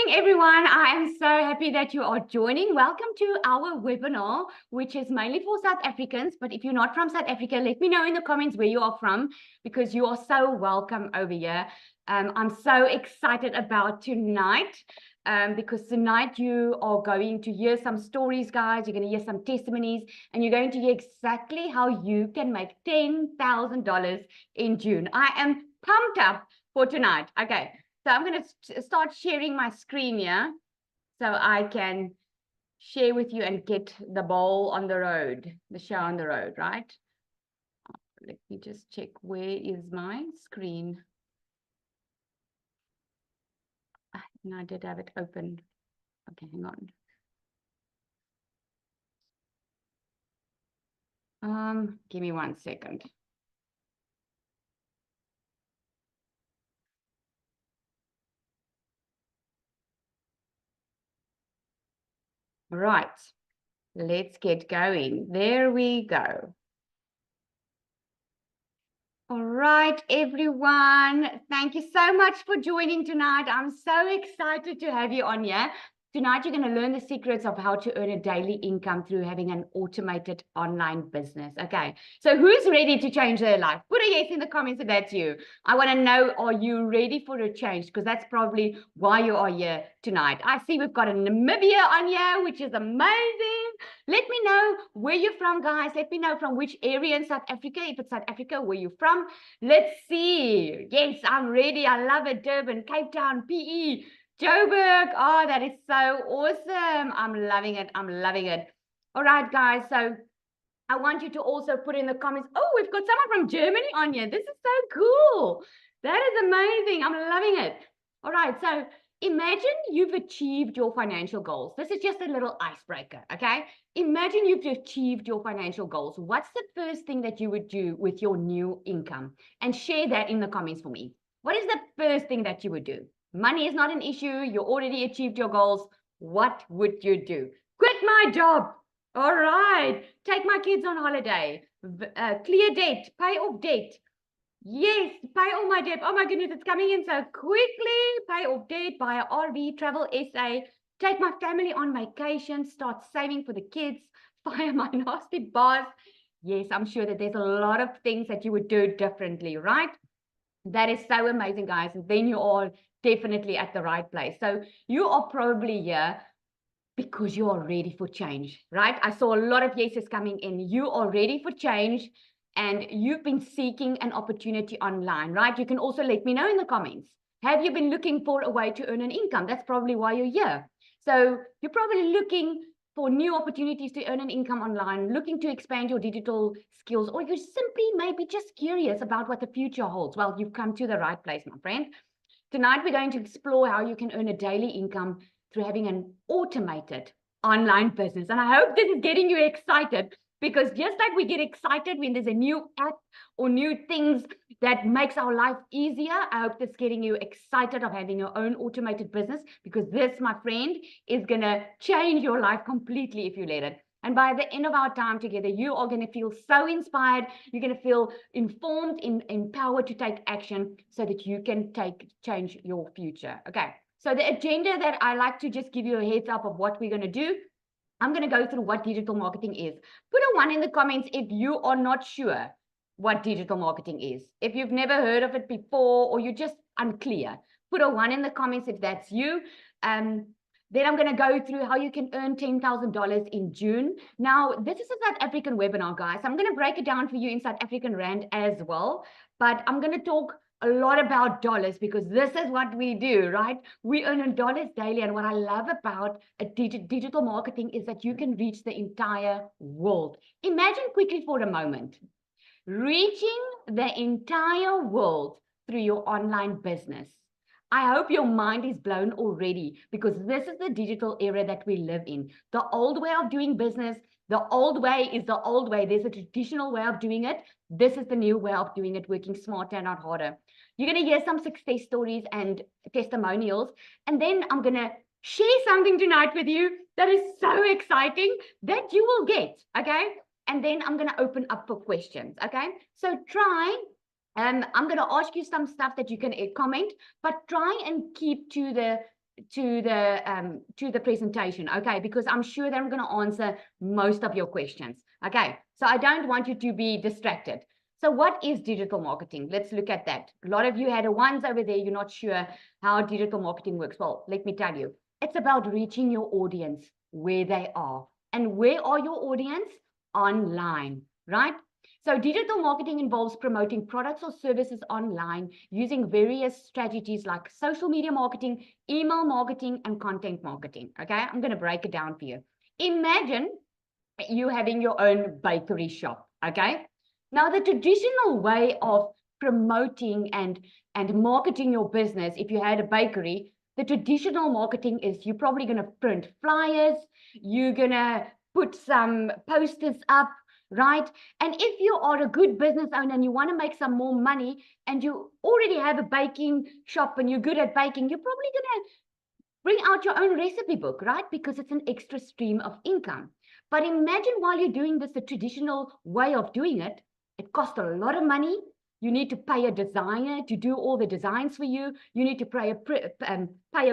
everyone. I am so happy that you are joining. Welcome to our webinar, which is mainly for South Africans. But if you're not from South Africa, let me know in the comments where you are from, because you are so welcome over here. I'm so excited about tonight, because tonight you are going to hear some stories, guys. You're going to hear some testimonies, and you're going to hear exactly how you can make $10,000 in June. I am pumped up for tonight. Okay. So I'm going to start sharing my screen here so I can share with you and get the ball on the road, the show on the road, right? Let me just check, where is my screen? And I did have it open. Okay, hang on. Give me 1 second. Right, let's get going. There we go. All right, everyone. Thank you so much for joining tonight. I'm so excited to have you on here. Tonight, you're going to learn the secrets of how to earn a daily income through having an automated online business. Okay, so who's ready to change their life? Put a yes in the comments if that's you. I want to know, are you ready for a change? Because that's probably why you are here tonight. I see we've got a Namibia on here, which is amazing. Let me know where you're from, guys. Let me know from which area in South Africa. If it's South Africa, where you're from. Let's see. Yes, I'm ready. I love it. Durban, Cape Town, PE. Joburg, oh, that is so awesome. I'm loving it. I'm loving it. All right, guys. So I want you to also put in the comments. Oh, we've got someone from Germany on here. This is so cool. That is amazing. I'm loving it. All right. So imagine you've achieved your financial goals. This is just a little icebreaker. Okay. Imagine you've achieved your financial goals. What's the first thing that you would do with your new income? And share that in the comments for me. What is the first thing that you would do? Money is not an issue. You already achieved your goals. What would you do? Quit my job. All right. Take my kids on holiday. Clear debt. Pay off debt. Yes, pay all my debt. Oh my goodness, it's coming in so quickly. Pay off debt, buy a RV, travel SA, take my family on vacation, start saving for the kids, fire my nasty boss. Yes, I'm sure that there's a lot of things that you would do differently, right? That is so amazing, guys. And then you are definitely at the right place. So you are probably here because you are ready for change, right? I saw a lot of yeses coming in. You are ready for change and you've been seeking an opportunity online, right? You can also let me know in the comments. Have you been looking for a way to earn an income? That's probably why you're here. So you're probably looking for new opportunities to earn an income online, looking to expand your digital skills, or you're simply maybe just curious about what the future holds. Well, you've come to the right place, my friend. Tonight, we're going to explore how you can earn a daily income through having an automated online business. And I hope this is getting you excited, because just like we get excited when there's a new app or new things that makes our life easier, I hope this is getting you excited of having your own automated business, because this, my friend, is going to change your life completely if you let it. And by the end of our time together, you are going to feel so inspired. You're going to feel informed, empowered to take action so that you can change your future. Okay. So the agenda that I like to just give you a heads up of what we're going to do. I'm going to go through what digital marketing is. Put a 1 in the comments if you are not sure what digital marketing is. If you've never heard of it before, or you're just unclear, put a 1 in the comments if that's you. Then I'm going to go through how you can earn $10,000 in June. Now, this is a South African webinar, guys. I'm going to break it down for you in South African Rand as well. But I'm going to talk a lot about dollars, because this is what we do, right? We earn in dollars daily. And what I love about a digital marketing is that you can reach the entire world. Imagine quickly for a moment, reaching the entire world through your online business. I hope your mind is blown already, because this is the digital era that we live in. The old way of doing business, the old way is the old way. There's a traditional way of doing it. This is the new way of doing it, working smarter and not harder. You're going to hear some success stories and testimonials, and then I'm going to share something tonight with you that is so exciting that you will get, okay? And then I'm going to open up for questions, okay? So I'm going to ask you some stuff that you can comment, but try and keep to the the presentation, okay? Because I'm sure that I'm going to answer most of your questions, okay? So I don't want you to be distracted. So what is digital marketing? Let's look at that. A lot of you had a ones over there. You're not sure how digital marketing works. Well, let me tell you, it's about reaching your audience where they are. And where are your audience? Online, right? So digital marketing involves promoting products or services online using various strategies like social media marketing, email marketing, and content marketing. Okay, I'm going to break it down for you. Imagine you having your own bakery shop. Okay, now the traditional way of promoting and marketing your business, if you had a bakery, the traditional marketing is you're probably going to print flyers, you're going to put some posters up, right? And if you are a good business owner and you want to make some more money and you already have a baking shop and you're good at baking, you're probably going to bring out your own recipe book, right? Because it's an extra stream of income. But imagine while you're doing this, the traditional way of doing it, it costs a lot of money. You need to pay a designer to do all the designs for you. You need to pay a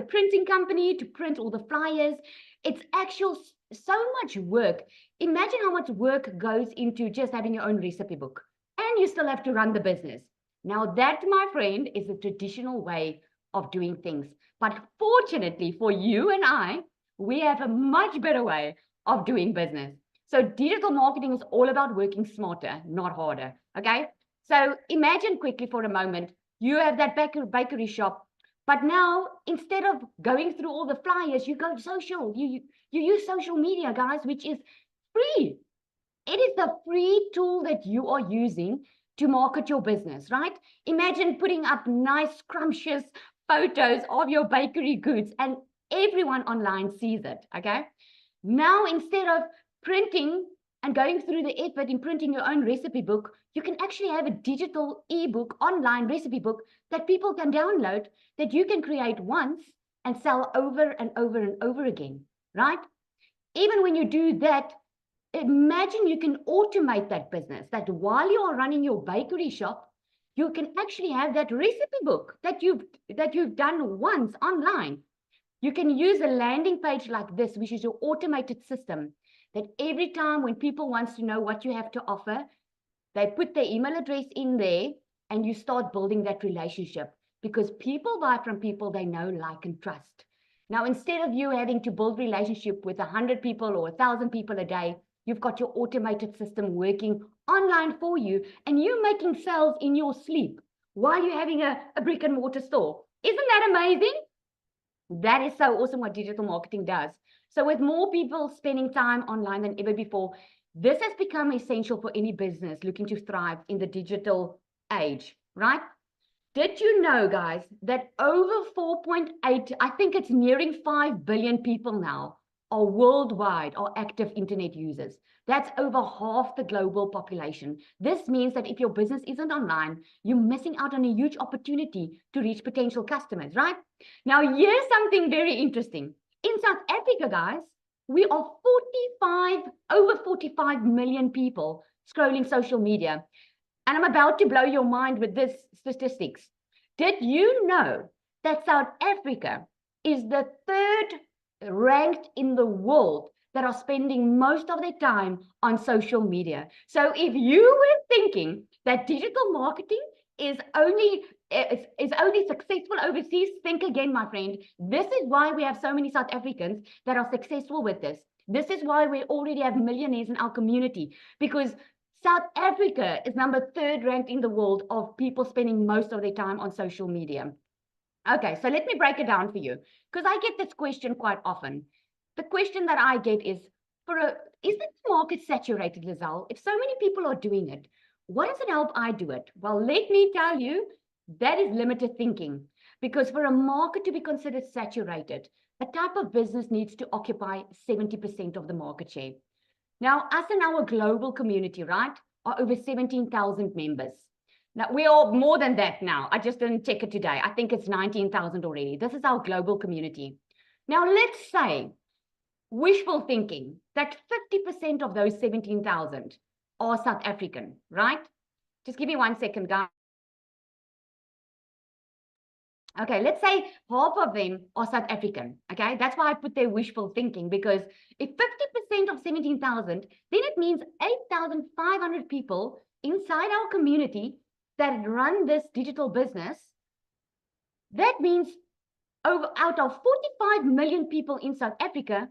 printing company to print all the flyers. It's actual so much work. Imagine how much work goes into just having your own recipe book. And you still have to run the business. Now that, my friend, is the traditional way of doing things. But fortunately for you and I, we have a much better way of doing business. So digital marketing is all about working smarter, not harder. Okay. So imagine quickly for a moment, you have that bakery shop, but now instead of going through all the flyers, you go social. You use social media, guys, which is free. It is the free tool that you are using to market your business, right? Imagine putting up nice, scrumptious photos of your bakery goods and everyone online sees it, okay? Now, instead of printing and going through the effort in printing your own recipe book, you can actually have a digital ebook, online recipe book that people can download that you can create once and sell over and over and over again, right? Even when you do that, imagine you can automate that business, that while you are running your bakery shop, you can actually have that recipe book that you've done once online. You can use a landing page like this, which is your automated system, that every time when people wants to know what you have to offer, they put their email address in there and you start building that relationship, because people buy from people they know, like, and trust. Now, instead of you having to build relationship with 100 people or 1,000 people a day, you've got your automated system working online for you, and you making sales in your sleep while you're having a brick and mortar store. Isn't that amazing? That is so awesome what digital marketing does. So with more people spending time online than ever before, this has become essential for any business looking to thrive in the digital age, right? Did you know, guys, that over 4.8, I think it's nearing 5 billion people now are worldwide are active internet users. That's over half the global population. This means that if your business isn't online, you're missing out on a huge opportunity to reach potential customers, right? Now, here's something very interesting. In South Africa, guys, we are over 45 million people scrolling social media. And I'm about to blow your mind with this statistics. Did you know that South Africa is the third ranked in the world that are spending most of their time on social media? So if you were thinking that digital marketing is only successful overseas, think again, my friend. This is why we have so many South Africans that are successful with this. This is why we already have millionaires in our community, because South Africa is number 3rd ranked in the world of people spending most of their time on social media. Okay, so let me break it down for you, because I get this question quite often. The question that I get is, is the market saturated, Lizelle? If so many people are doing it, what does it help I do it? Well, let me tell you, that is limited thinking, because for a market to be considered saturated, a type of business needs to occupy 70% of the market share. Now, us in our global community, right, are over 17,000 members. Now, we are more than that now. I just didn't check it today. I think it's 19,000 already. This is our global community. Now, let's say, wishful thinking, that 50% of those 17,000 are South African, right? Just give me 1 second, guys. Okay, let's say half of them are South African. Okay, that's why I put their wishful thinking, because if 50% of 17,000, then it means 8,500 people inside our community that run this digital business. That means out of 45 million people in South Africa,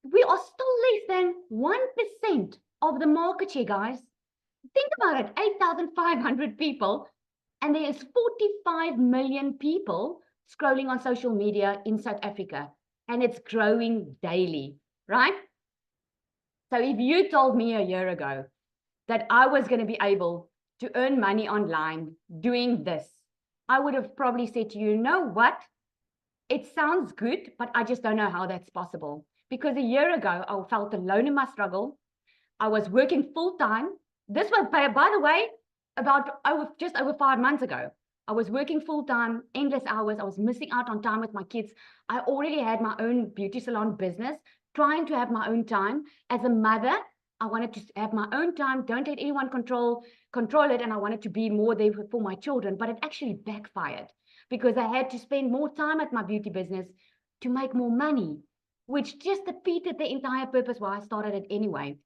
we are still less than 1% of the market share, guys. Think about it, 8,500 people, and there is 45 million people scrolling on social media in South Africa, and it's growing daily, right? So if you told me a year ago that I was going to be able to earn money online doing this, I would have probably said to you, you know what? It sounds good, but I just don't know how that's possible. Because a year ago, I felt alone in my struggle. I was working full time. This was, by the way, just over 5 months ago. I was working full time, endless hours. I was missing out on time with my kids. I already had my own beauty salon business, trying to have my own time. As a mother, I wanted to have my own time, don't let anyone control it, and I wanted to be more there for my children, but it actually backfired because I had to spend more time at my beauty business to make more money, which just defeated the entire purpose why I started it anyway.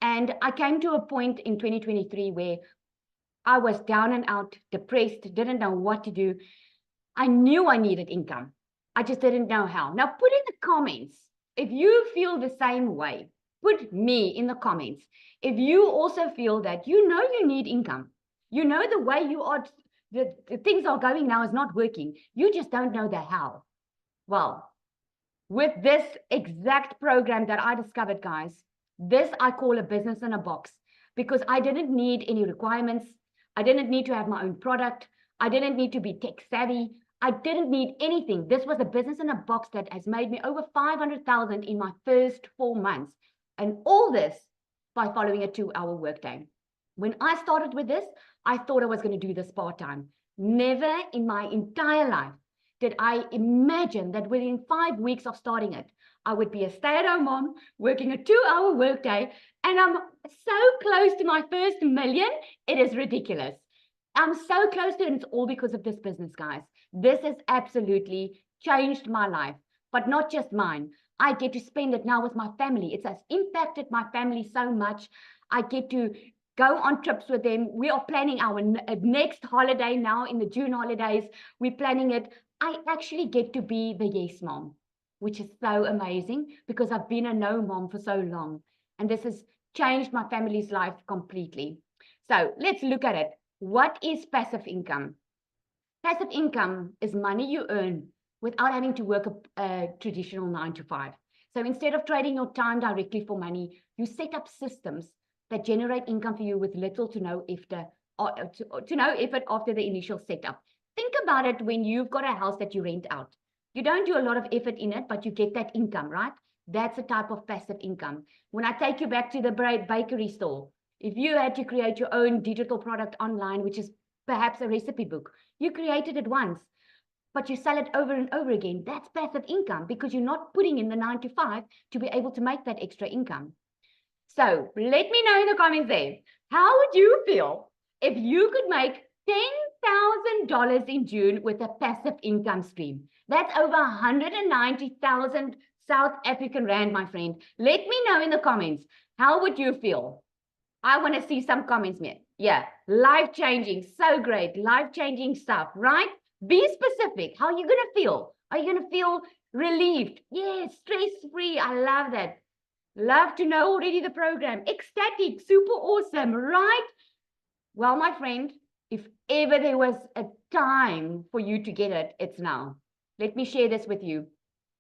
And I came to a point in 2023 where I was down and out, depressed, didn't know what to do. I knew I needed income. I just didn't know how. Now, put in the comments if you feel the same way. Put me in the comments if you also feel that you know you need income. You know the way you are, the things are going now is not working. You just don't know the how. Well, with this exact program that I discovered, guys, this I call a business in a box, because I didn't need any requirements. I didn't need to have my own product. I didn't need to be tech savvy. I didn't need anything. This was a business in a box that has made me over 500,000 in my first 4 months. And all this by following a 2-hour workday. When I started with this, I thought I was going to do this part-time. Never in my entire life did I imagine that within 5 weeks of starting it, I would be a stay-at-home mom working a 2-hour workday, and I'm so close to my first million. It is ridiculous. I'm so close to it, and it's all because of this business, guys. This has absolutely changed my life, but not just mine. I get to spend it now with my family. It has impacted my family so much. I get to go on trips with them. We are planning our next holiday now in the June holidays. We're planning it. I actually get to be the yes mom, which is so amazing because I've been a no mom for so long. And this has changed my family's life completely. So let's look at it. What is passive income? Passive income is money you earn without having to work a traditional 9 to 5. So instead of trading your time directly for money, you set up systems that generate income for you with little to no effort, after the initial setup. Think about it when you've got a house that you rent out. You don't do a lot of effort in it, but you get that income, right? That's a type of passive income. When I take you back to the bakery store, if you had to create your own digital product online, which is perhaps a recipe book, you created it once, but you sell it over and over again. That's passive income because you're not putting in the 9 to 5 to be able to make that extra income. So let me know in the comments there, how would you feel if you could make $10,000 in June with a passive income stream? That's over 190,000 South African Rand, my friend. Let me know in the comments, how would you feel? I want to see some comments, man. Yeah, life-changing, so great, life-changing stuff, right? Be specific. How are you going to feel? Are you going to feel relieved? Yes, stress-free. I love that. Love to know already the program. Ecstatic, super awesome, right? Well, my friend, if ever there was a time for you to get it, it's now. Let me share this with you.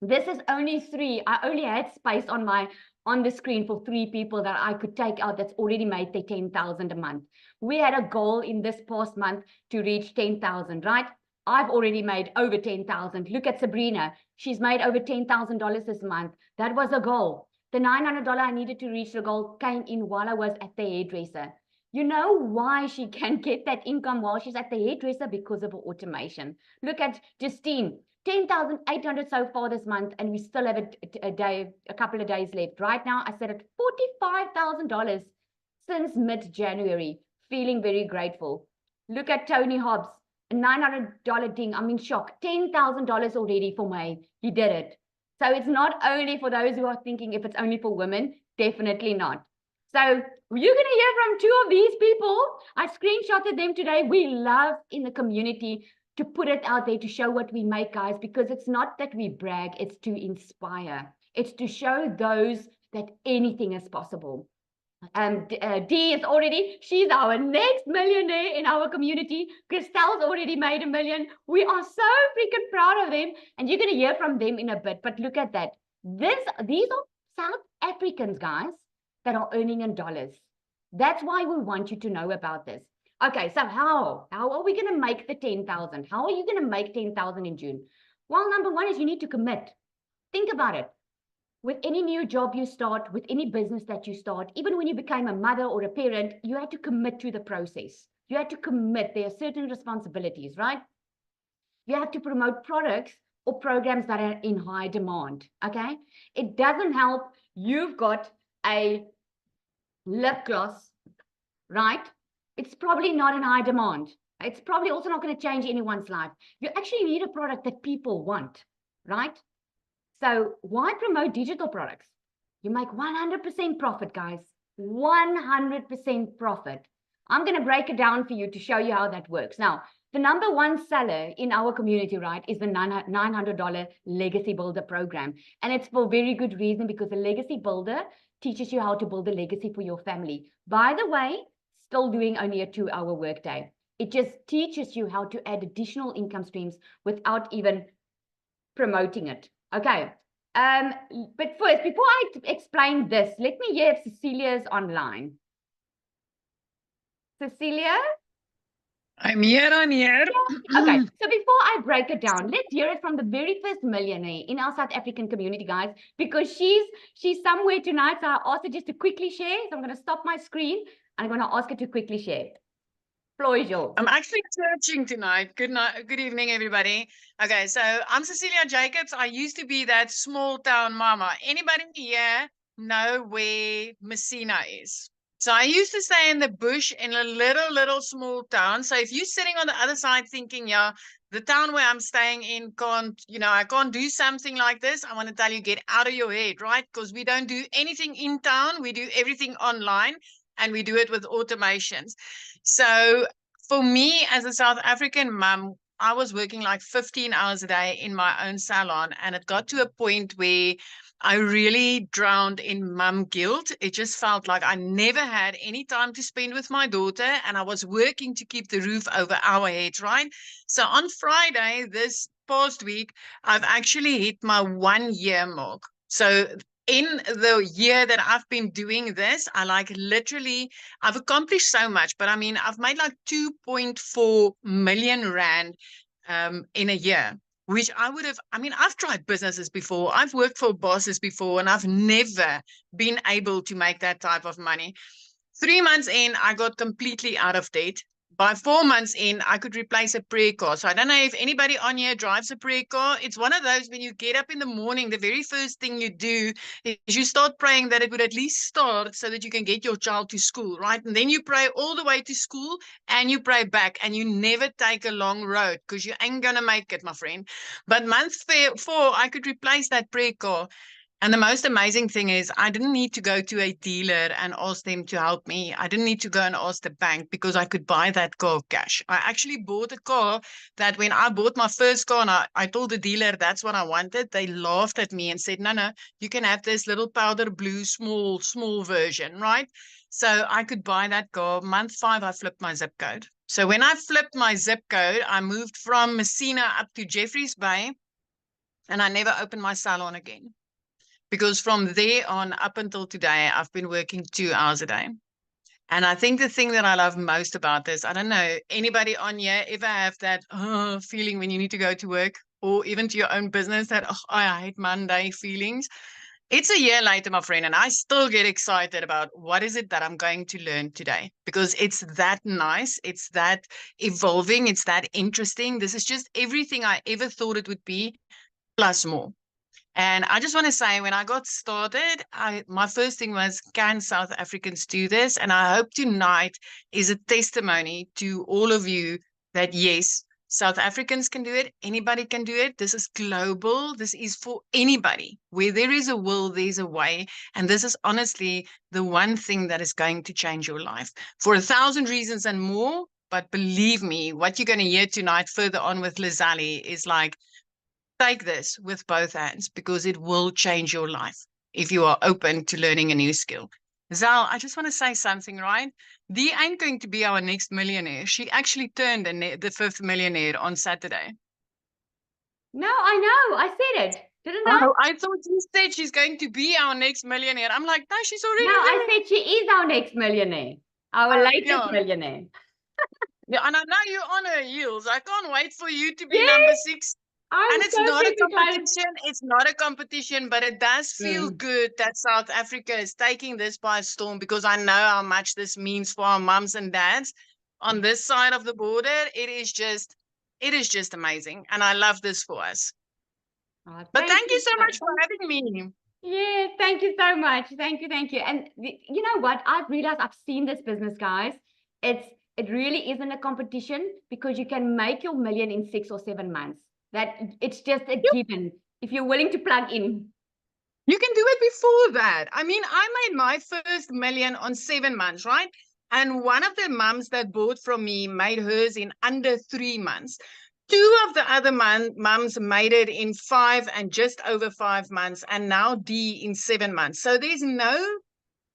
This is only 3. I only had space on the screen for 3 people that I could take out that's already made their 10,000 a month. We had a goal in this past month to reach 10,000, right? I've already made over 10,000. Look at Sabrina. She's made over $10,000 this month. That was a goal. The $900 I needed to reach the goal came in while I was at the hairdresser. You know why she can get that income while she's at the hairdresser? Because of automation. Look at Justine. 10,800 so far this month, and we still have a couple of days left. Right now, I said at $45,000 since mid-January. Feeling very grateful. Look at Tony Hobbs. a $900 ding. I'm in shock. $10,000 already for May. He did it. So it's not only for those who are thinking if it's only for women, definitely not. So you're going to hear from two of these people. I screenshotted them today. We love in the community to put it out there to show what we make, guys, because it's not that we brag, it's to inspire. It's to show those that anything is possible. D is already, she's our next millionaire in our community. Christelle's already made $1 million. We are so freaking proud of them, and you're going to hear from them in a bit. But look at that. These are South Africans, guys, that are earning in dollars. That's why we want you to know about this. Okay, so how are we going to make the 10,000? How are you going to make 10,000 in June? Well, number one is you need to commit. Think about it. With any new job you start, with any business that you start, even when you became a mother or a parent, you had to commit to the process. You had to commit. There are certain responsibilities, right? You have to promote products or programs that are in high demand, okay? It doesn't help you've got a lip gloss, right? It's probably not in high demand. It's probably also not going to change anyone's life. You actually need a product that people want, right? So why promote digital products? You make 100% profit, guys. 100% profit. I'm going to break it down for you to show you how that works. Now, the number one seller in our community, right, is the $900 Legacy Builder program. And it's for very good reason, because the Legacy Builder teaches you how to build a legacy for your family. By the way, still doing only a 2-hour workday. It just teaches you how to add additional income streams without even promoting it. Okay. But first, before I explain this, let me hear if Cecilia is online. Cecilia? I'm here. Okay, so before I break it down, let's hear it from the very first millionaire in our South African community, guys, because she's somewhere tonight. So I asked her just to quickly share. So I'm going to stop my screen and I'm going to ask her to quickly share. Floor is yours. I'm actually searching tonight. Good night. Good evening, everybody. Okay, so I'm Cecilia Jacobs. I used to be that small town mama. Anybody here know where Messina is? So I used to stay in the bush in a little small town. So if you're sitting on the other side thinking, yeah, the town where I'm staying in can't, I can't do something like this, I want to tell you, get out of your head, right? Because we don't do anything in town. We do everything online, and we do it with automations. So for me, as a South African mum, I was working like 15 hours a day in my own salon, and it got to a point where I really drowned in mum guilt. It just felt like I never had any time to spend with my daughter, and I was working to keep the roof over our heads, right? So on Friday, this past week, I've actually hit my 1-year mark. So in the year that I've been doing this, I've accomplished so much, but I mean, I've made like 2.4 million rand in a year, which I've tried businesses before. I've worked for bosses before, and I've never been able to make that type of money. 3 months in, I got completely out of debt. By 4 months in, I could replace a prayer car. So I don't know if anybody on here drives a prayer car. It's one of those, when you get up in the morning, the very first thing you do is you start praying that it would at least start so that you can get your child to school, right? And then you pray all the way to school, and you pray back, and you never take a long road, because you ain't going to make it, my friend. But month 4, I could replace that prayer car. And the most amazing thing is, I didn't need to go to a dealer and ask them to help me. I didn't need to go and ask the bank, because I could buy that car cash. I actually bought a car that, when I bought my first car and I told the dealer that's what I wanted, they laughed at me and said, no, you can have this little powder blue, small version, right? So I could buy that car. Month 5, I flipped my zip code. So when I flipped my zip code, I moved from Messina up to Jeffreys Bay, and I never opened my salon again. Because from there on up until today, I've been working 2 hours a day. And I think the thing that I love most about this, I don't know, anybody on here ever have that feeling when you need to go to work, or even to your own business, that, I hate Monday feelings? It's a year later, my friend, and I still get excited about what is it that I'm going to learn today, because it's that nice. It's that evolving. It's that interesting. This is just everything I ever thought it would be, plus more. And I just want to say, when I got started, my first thing was, can South Africans do this? And I hope tonight is a testimony to all of you that, yes, South Africans can do it. Anybody can do it. This is global. This is for anybody. Where there is a will, there's a way. And this is honestly the one thing that is going to change your life for 1,000 reasons and more. But believe me, what you're going to hear tonight further on with Lizali is like, take this with both hands because it will change your life if you are open to learning a new skill. Zal, I just want to say something, right? Dee ain't going to be our next millionaire. She actually turned the fifth millionaire on Saturday. No, I know. I said it, didn't I? Oh, I thought you said she's going to be our next millionaire. I'm like, no, she's already No, there. I said she is our next millionaire, our latest yeah. millionaire. Yeah, and I know you're on her heels. I can't wait for you to be Yes, number 6. I'm And it's so not a excited. competition. It's not a competition, but it does feel good that South Africa is taking this by storm because I know how much this means for our mums and dads on this side of the border. It is just amazing. And I love this for us. Oh, But thank you so much for having me. Yes, thank you so much. Thank you, thank you. And you know what? I've realized I've seen this business, guys. It really isn't a competition because you can make your million in 6 or 7 months. That it's just a given if you're willing to plug in. You can do it before that. I mean, I made my first million on 7 months, right? And one of the mums that bought from me made hers in under 3 months. 2 of the other mums made it in 5 and just over 5 months, and now Dee in 7 months. So there's no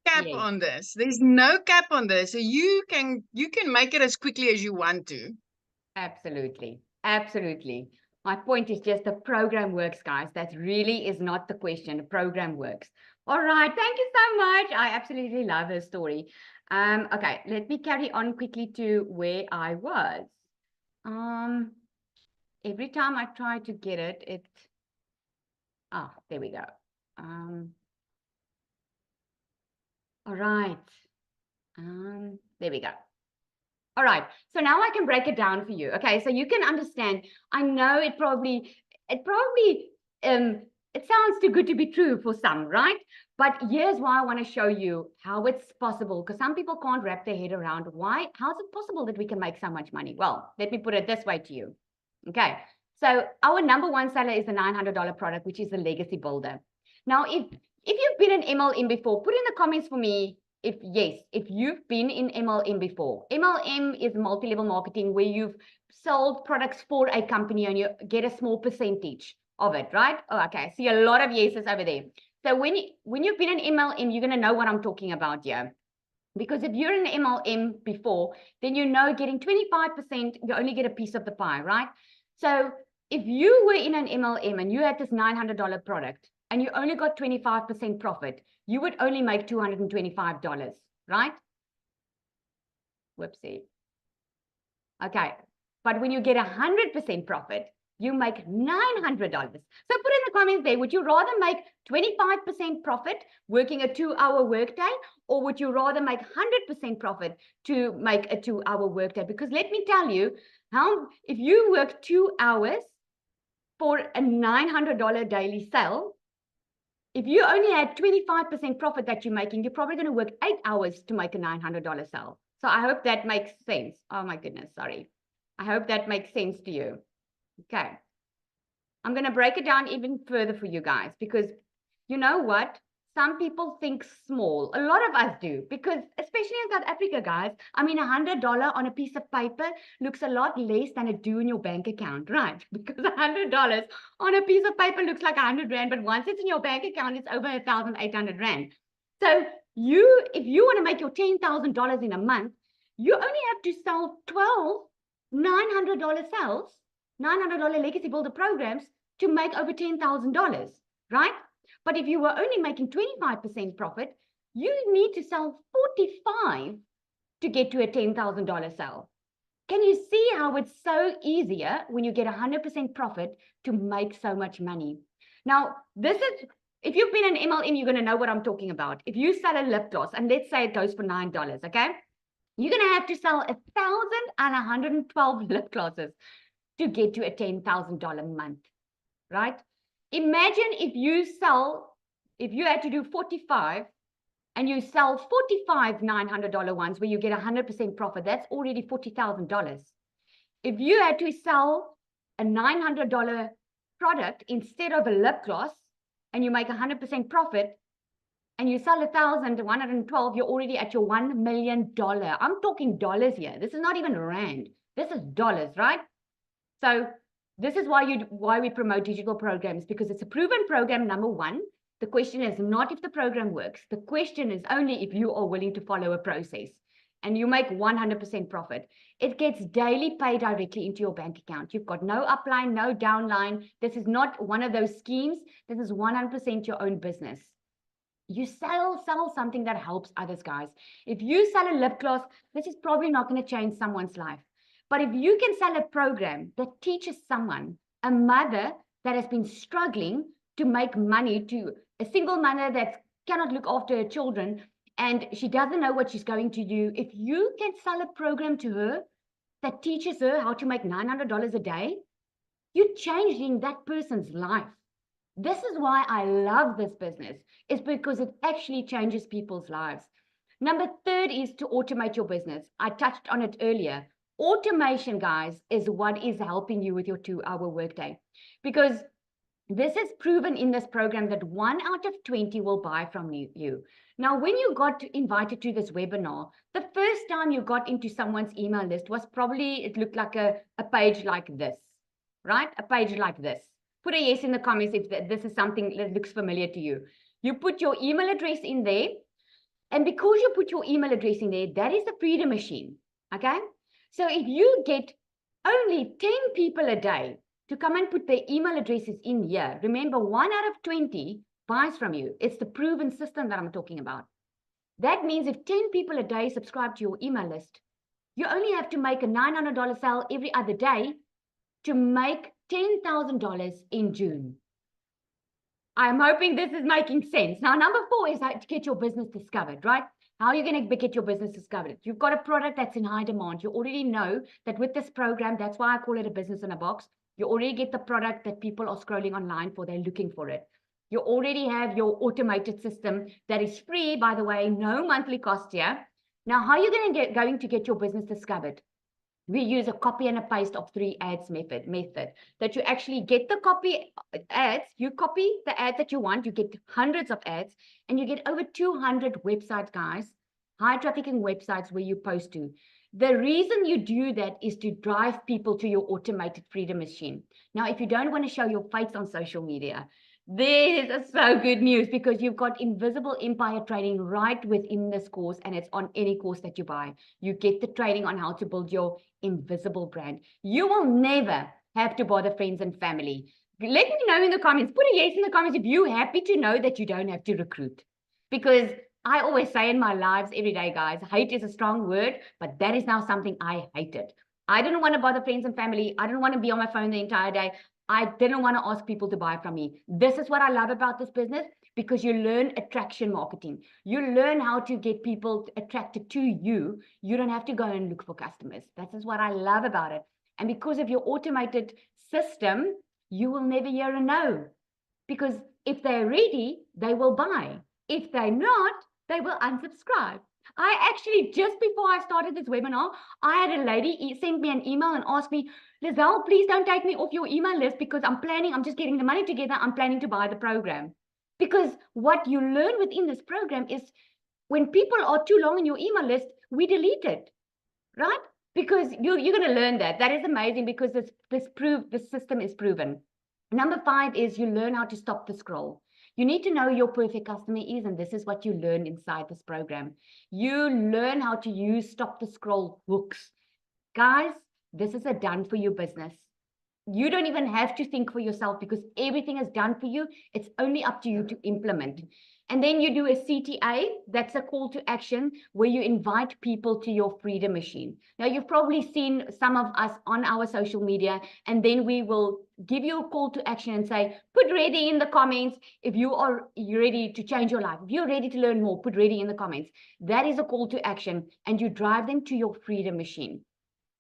cap on this. There's no cap on this. So you can make it as quickly as you want to. Absolutely. Absolutely. My point is just the program works, guys. That really is not the question. The program works. All right. Thank you so much. I absolutely love her story. Okay, let me carry on quickly to where I was. Every time I try to get it, there we go. All right. There we go. All right, so now I can break it down for you. Okay, so you can understand. I know it sounds too good to be true for some, right? But here's why I want to show you how it's possible, because some people can't wrap their head around how's it possible that we can make so much money? Well, let me put it this way to you. Okay, so our number one seller is the $900 product, which is the Legacy Builder. Now, if you've been an MLM before, put in the comments for me if you've been in MLM before. MLM is multi-level marketing where you've sold products for a company and you get a small percentage of it, right? Oh, okay, I see a lot of yeses over there. So when you've been in MLM, you're going to know what I'm talking about here. Because if you're in MLM before, then you know getting 25%, you only get a piece of the pie, right? So if you were in an MLM and you had this $900 product and you only got 25% profit, you would only make $225, right? Whoopsie. Okay, but when you get 100% profit, you make $900. So put in the comments there, would you rather make 25% profit working a 2-hour workday, or would you rather make 100% profit to make a 2-hour workday? Because let me tell you, if you work 2 hours for a $900 daily sale, if you only had 25% profit that you're making, you're probably going to work 8 hours to make a $900 sale. So I hope that makes sense. Oh my goodness, sorry. I hope that makes sense to you. Okay. I'm going to break it down even further for you guys, because you know what? Some people think small. A lot of us do, because especially in South Africa, guys, I mean, $100 on a piece of paper looks a lot less than it do in your bank account, right? Because $100 on a piece of paper looks like 100 Rand, but once it's in your bank account, it's over 1,800 Rand. So if you want to make your $10,000 in a month, you only have to sell 12 $900 sales, $900 Legacy Builder programs to make over $10,000, right? But if you were only making 25% profit, you need to sell 45 to get to a $10,000 sale. Can you see how it's so easier when you get 100% profit to make so much money? Now, if you've been an MLM, you're going to know what I'm talking about. If you sell a lip gloss, and let's say it goes for $9, okay? You're going to have to sell 1,112 lip glosses to get to a $10,000 month, right? Imagine if you had to do 45 and you sell 45 $900 ones where you get 100% profit, that's already $40,000. If you had to sell a $900 product instead of a lip gloss and you make 100% profit and you sell 1,112, you're already at your $1 million. I'm talking dollars here. This is not even rand. This is dollars, right? So this is why we promote digital programs, because it's a proven program, number one. The question is not if the program works. The question is only if you are willing to follow a process and you make 100% profit. It gets daily pay directly into your bank account. You've got no upline, no downline. This is not one of those schemes. This is 100% your own business. You sell something that helps others, guys. If you sell a lip gloss, this is probably not going to change someone's life. But if you can sell a program that teaches someone, a mother that has been struggling to make money, to a single mother that cannot look after her children, and she doesn't know what she's going to do, if you can sell a program to her that teaches her how to make $900 a day, you're changing that person's life. This is why I love this business, is because it actually changes people's lives. Number third is to automate your business. I touched on it earlier. Automation, guys, is what is helping you with your 2-hour workday, because this is proven in this program that 1 out of 20 will buy from you. Now, when you got invited to this webinar, the first time you got into someone's email list was probably, it looked like a page like this, right? A page like this. Put a yes in the comments if this is something that looks familiar to you. You put your email address in there, and because you put your email address in there, that is the Freedom Machine, okay? So if you get only 10 people a day to come and put their email addresses in here, remember 1 out of 20 buys from you. It's the proven system that I'm talking about. That means if 10 people a day subscribe to your email list, you only have to make a $900 sale every other day to make $10,000 in June. I'm hoping this is making sense. Now, number 4 is how to get your business discovered, right? How are you going to get your business discovered? You've got a product that's in high demand. You already know that with this program, that's why I call it a business in a box. You already get the product that people are scrolling online for. They're looking for it. You already have your automated system that is free, by the way, no monthly cost here. Now, how are you going to get your business discovered? We use a copy and a paste of 3 ads method that you actually get the copy ads, you copy the ad that you want, you get hundreds of ads, and you get over 200 websites, guys, high trafficking websites where you post to. The reason you do that is to drive people to your automated Freedom Machine. Now, if you don't want to show your face on social media, this is so good news, because you've got Invisible Empire training right within this course, and it's on any course that you buy. You get the training on how to build your invisible brand. You will never have to bother friends and family. Let me know in the comments. Put a yes in the comments if you're happy to know that you don't have to recruit. Because I always say in my lives every day, guys, hate is a strong word, but that is now something I hated. I didn't want to bother friends and family. I didn't want to be on my phone the entire day. I didn't want to ask people to buy from me. This is what I love about this business, because you learn attraction marketing. You learn how to get people attracted to you. You don't have to go and look for customers. That is what I love about it. And because of your automated system, you will never hear a no. Because if they're ready, they will buy. If they're not, they will unsubscribe. I actually, just before I started this webinar, I had a lady send me an email and ask me, Lizelle, please don't take me off your email list, because I'm just getting the money together. I'm planning to buy the program. Because what you learn within this program is when people are too long in your email list, we delete it, right? Because you're going to learn that. That is amazing, because this system is proven. Number 5 is you learn how to stop the scroll. You need to know your perfect customer is, and this is what you learn inside this program. You learn how to use stop the scroll hooks. Guys, this is a done for you business. You don't even have to think for yourself, because everything is done for you. It's only up to you to implement. And then you do a CTA, that's a call to action, where you invite people to your Freedom Machine. Now, you've probably seen some of us on our social media, and then we will give you a call to action and say, put ready in the comments if you're ready to change your life. If you're ready to learn more, put ready in the comments. That is a call to action, and you drive them to your Freedom Machine.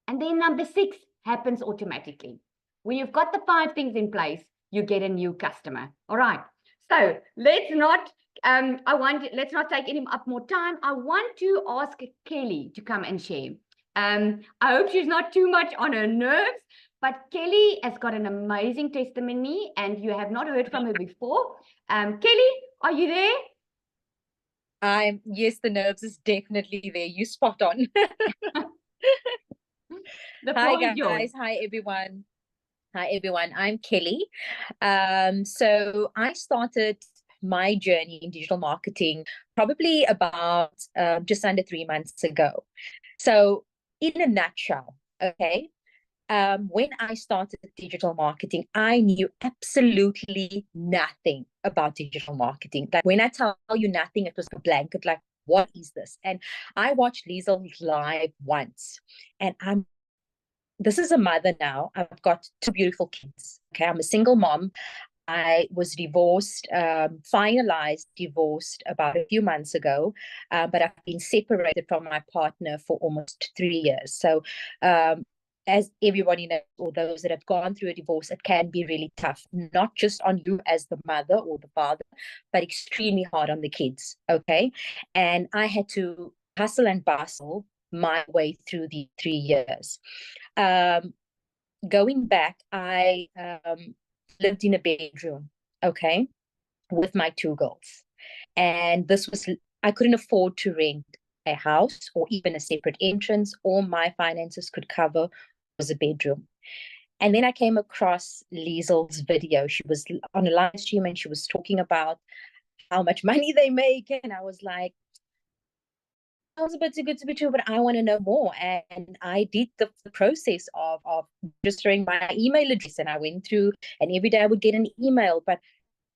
And then number 6 happens automatically. When you've got the 5 things in place, you get a new customer. All right. So let's not take any up more time. I want to ask Kelly to come and share. I hope she's not too much on her nerves, but Kelly has got an amazing testimony and you have not heard from her before. Kelly, are you there? Yes, the nerves is definitely there. You spot on. The Hi floor is yours. guys. Hi everyone. Hi everyone. I'm Kelly. So I started my journey in digital marketing probably about just under 3 months ago. So in a nutshell, okay, when I started digital marketing, I knew absolutely nothing about digital marketing. Like when I tell you nothing, it was a blanket, like, what is this? And I watched Liesl live once, and this is a mother now. I've got 2 beautiful kids. Okay, I'm a single mom. I was divorced, finalized divorced about a few months ago, but I've been separated from my partner for almost 3 years. So as everybody knows, or those that have gone through a divorce, it can be really tough, not just on you as the mother or the father, but extremely hard on the kids, okay? And I had to hustle and bustle my way through the 3 years. Going back, I lived in a bedroom, okay, with my 2 girls. And I couldn't afford to rent a house or even a separate entrance. All my finances could cover was a bedroom. And then I came across Liesl's video. She was on a live stream and she was talking about how much money they make. And I was like, sounds a bit too good to be true, but I want to know more. And I did the process of registering my email address, and I went through, and every day I would get an email. But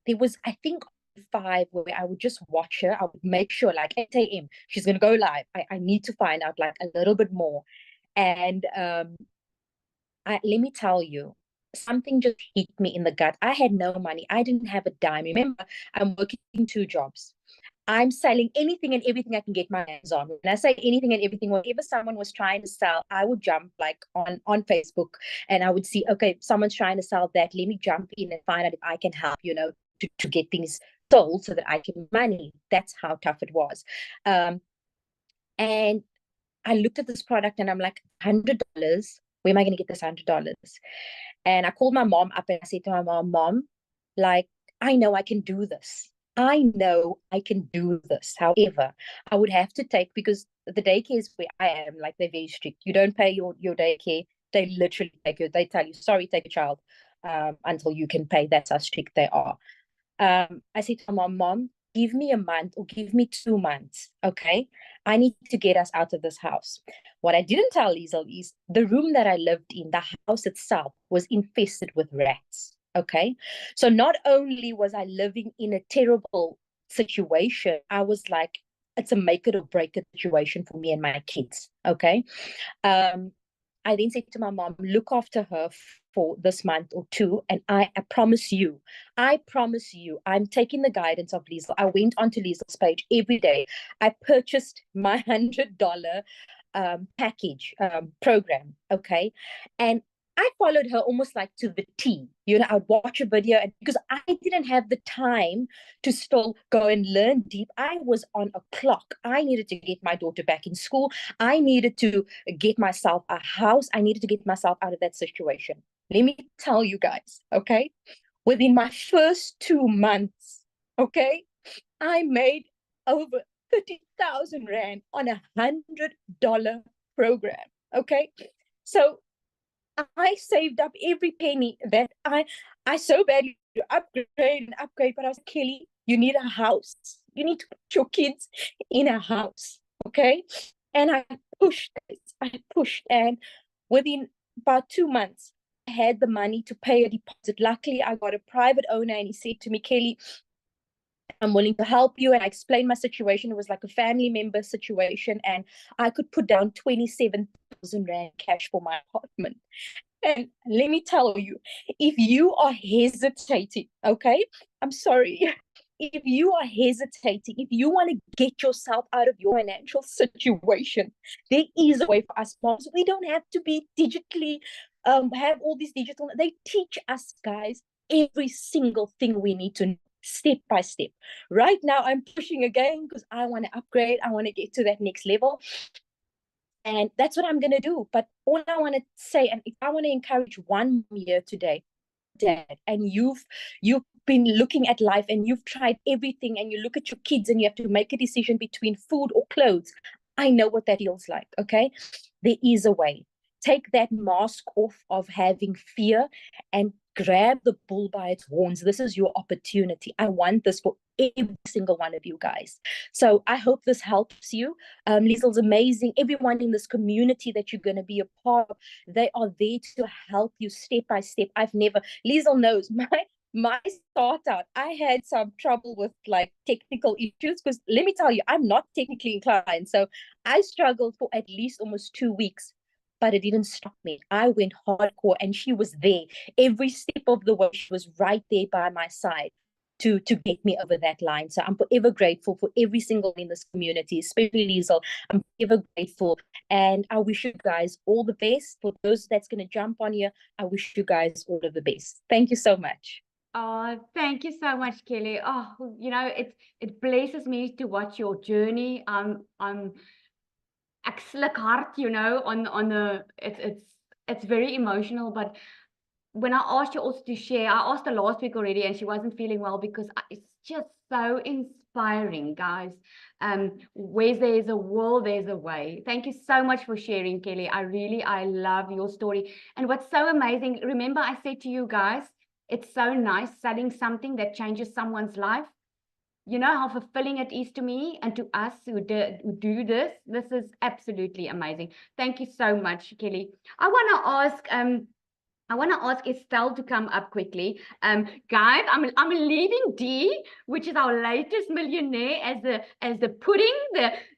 there was, I think, 5 where I would just watch her. I would make sure, like 8 a.m., she's going to go live. I need to find out like a little bit more. And let me tell you, something just hit me in the gut. I had no money. I didn't have a dime. Remember, I'm working 2 jobs. I'm selling anything and everything I can get my hands on. When I say anything and everything, whatever someone was trying to sell, I would jump like on Facebook, and I would see, okay, someone's trying to sell that. Let me jump in and find out if I can help, to get things sold so that I can make money. That's how tough it was. And I looked at this product and I'm like, $100, where am I going to get this $100? And I called my mom up and I said to my mom, like, I know I can do this. I know I can do this. However, I would have to take, because the daycares where I am, like, they're very strict. You don't pay your daycare. They literally take you. They tell you, sorry, take a child until you can pay. That's how strict they are. I said to my mom, give me a month or give me 2 months, okay? I need to get us out of this house. What I didn't tell Liesl is the room that I lived in, the house itself, was infested with rats. Okay, so not only was I living in a terrible situation, I was like, it's a make it or break it situation for me and my kids. Okay, I then said to my mom, look after her for this month or 2, and I promise you, I'm taking the guidance of Liesl. I went onto Liesl's page every day. I purchased my $100 package program. Okay, and I followed her almost like to the T. I'd watch a video, and because I didn't have the time to still go and learn deep, I was on a clock. I needed to get my daughter back in school. I needed to get myself a house. I needed to get myself out of that situation. Let me tell you guys, okay? Within my first 2 months, okay, I made over 30,000 Rand on a $100 program, okay? So I saved up every penny that I so badly to upgrade, but I was, Kelly, you need a house. You need to put your kids in a house, okay? And I pushed, and within about 2 months, I had the money to pay a deposit. Luckily, I got a private owner, and he said to me, Kelly, I'm willing to help you. And I explained my situation. It was like a family member situation, and I could put down 27,000 Rand cash for my apartment. And let me tell you, if you are hesitating, okay, I'm sorry, if you are hesitating, if you want to get yourself out of your financial situation, there is a way for us moms. We don't have to be digitally, have all these digital, they teach us, guys, every single thing we need to know, step by step. Right now, I'm pushing again because I want to upgrade. I want to get to that next level. And that's what I'm going to do. But all I want to say, and if I want to encourage one here today, Dad, and you've been looking at life and you've tried everything, and you look at your kids and you have to make a decision between food or clothes. I know what that feels like. Okay, there is a way. Take that mask off of having fear and grab the bull by its horns. This is your opportunity. I want this for every single one of you guys. So I hope this helps you. Liesel's amazing. Everyone in this community that you're going to be a part of, they are there to help you step by step. Liesel knows my start out, I had some trouble with like technical issues, because let me tell you, I'm not technically inclined. So I struggled for at least almost 2 weeks, but it didn't stop me. I went hardcore, and she was there every step of the way. She was right there by my side to get me over that line. So I'm forever grateful for every single in this community, especially Liesel. I'm ever grateful, and I wish you guys all the best. For those that's going to jump on here, I wish you guys all of the best. Thank you so much. Oh, thank you so much, Kelly. Oh, you know, it blesses me to watch your journey. Ek sluk hard, you know, on the it's very emotional. But when I asked you also to share, I asked her last week already, and she wasn't feeling well, because it's just so inspiring, guys. Where there's a will, there's a way. Thank you so much for sharing, Kelly. I love your story. And what's so amazing, remember I said to you guys, it's so nice selling something that changes someone's life. You know how fulfilling it is to me and to us who do this. This is absolutely amazing. Thank you so much, Kelly. I want to ask Estelle to come up quickly. Guys, I'm leaving Dee, which is our latest millionaire, as the pudding,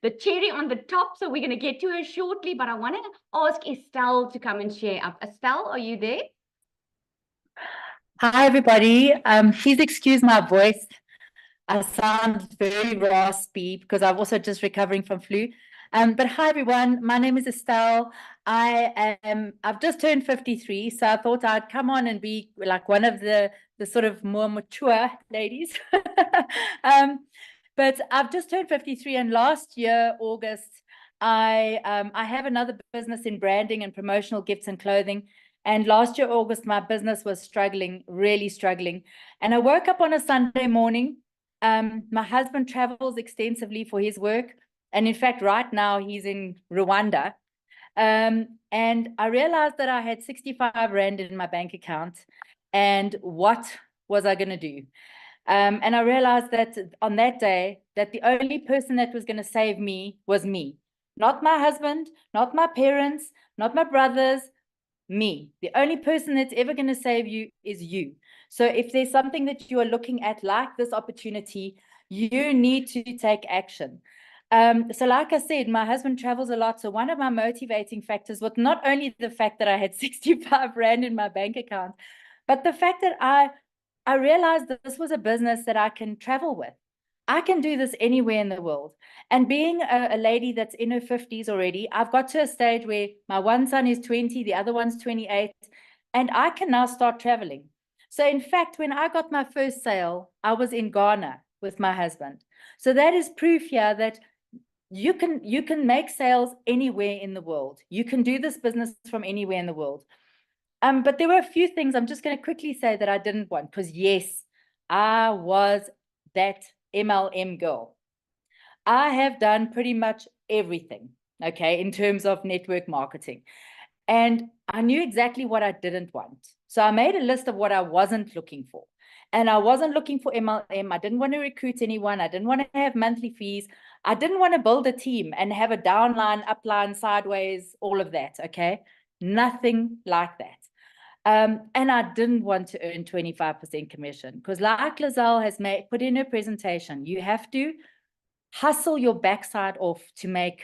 the cherry on the top. So we're going to get to her shortly. But I want to ask Estelle to come and share up. Estelle, are you there? Hi, everybody. Please excuse my voice. I sound very raspy because I'm also just recovering from flu. But hi, everyone. My name is Estelle. I've just turned 53, so I thought I'd come on and be like one of the sort of more mature ladies. But I've just turned 53, and last year, August, I have another business in branding and promotional gifts and clothing. And last year, August, my business was struggling, really struggling. And I woke up on a Sunday morning. My husband travels extensively for his work. And in fact, right now he's in Rwanda. And I realized that I had 65 Rand in my bank account. And what was I going to do? And I realized that on that day, that the only person that was going to save me was me. Not my husband, not my parents, not my brothers, me. The only person that's ever going to save you is you. So if there's something that you are looking at like this opportunity, you need to take action. So like I said, my husband travels a lot. So one of my motivating factors was not only the fact that I had 65 Rand in my bank account, but the fact that I realized that this was a business that I can travel with. I can do this anywhere in the world. And being a lady that's in her 50s already, I've got to a stage where my one son is 20, the other one's 28, and I can now start traveling. So in fact, when I got my first sale, I was in Ghana with my husband. So that is proof here that you can make sales anywhere in the world. You can do this business from anywhere in the world. But there were a few things I'm just going to quickly say that I didn't want, because yes, I was that MLM girl. I have done pretty much everything, okay, in terms of network marketing. And I knew exactly what I didn't want. So I made a list of what I wasn't looking for. And I wasn't looking for MLM. I didn't want to recruit anyone. I didn't want to have monthly fees. I didn't want to build a team and have a downline, upline, sideways, all of that, okay? Nothing like that. And I didn't want to earn 25% commission, because like Lizelle has put in her presentation, you have to hustle your backside off to make.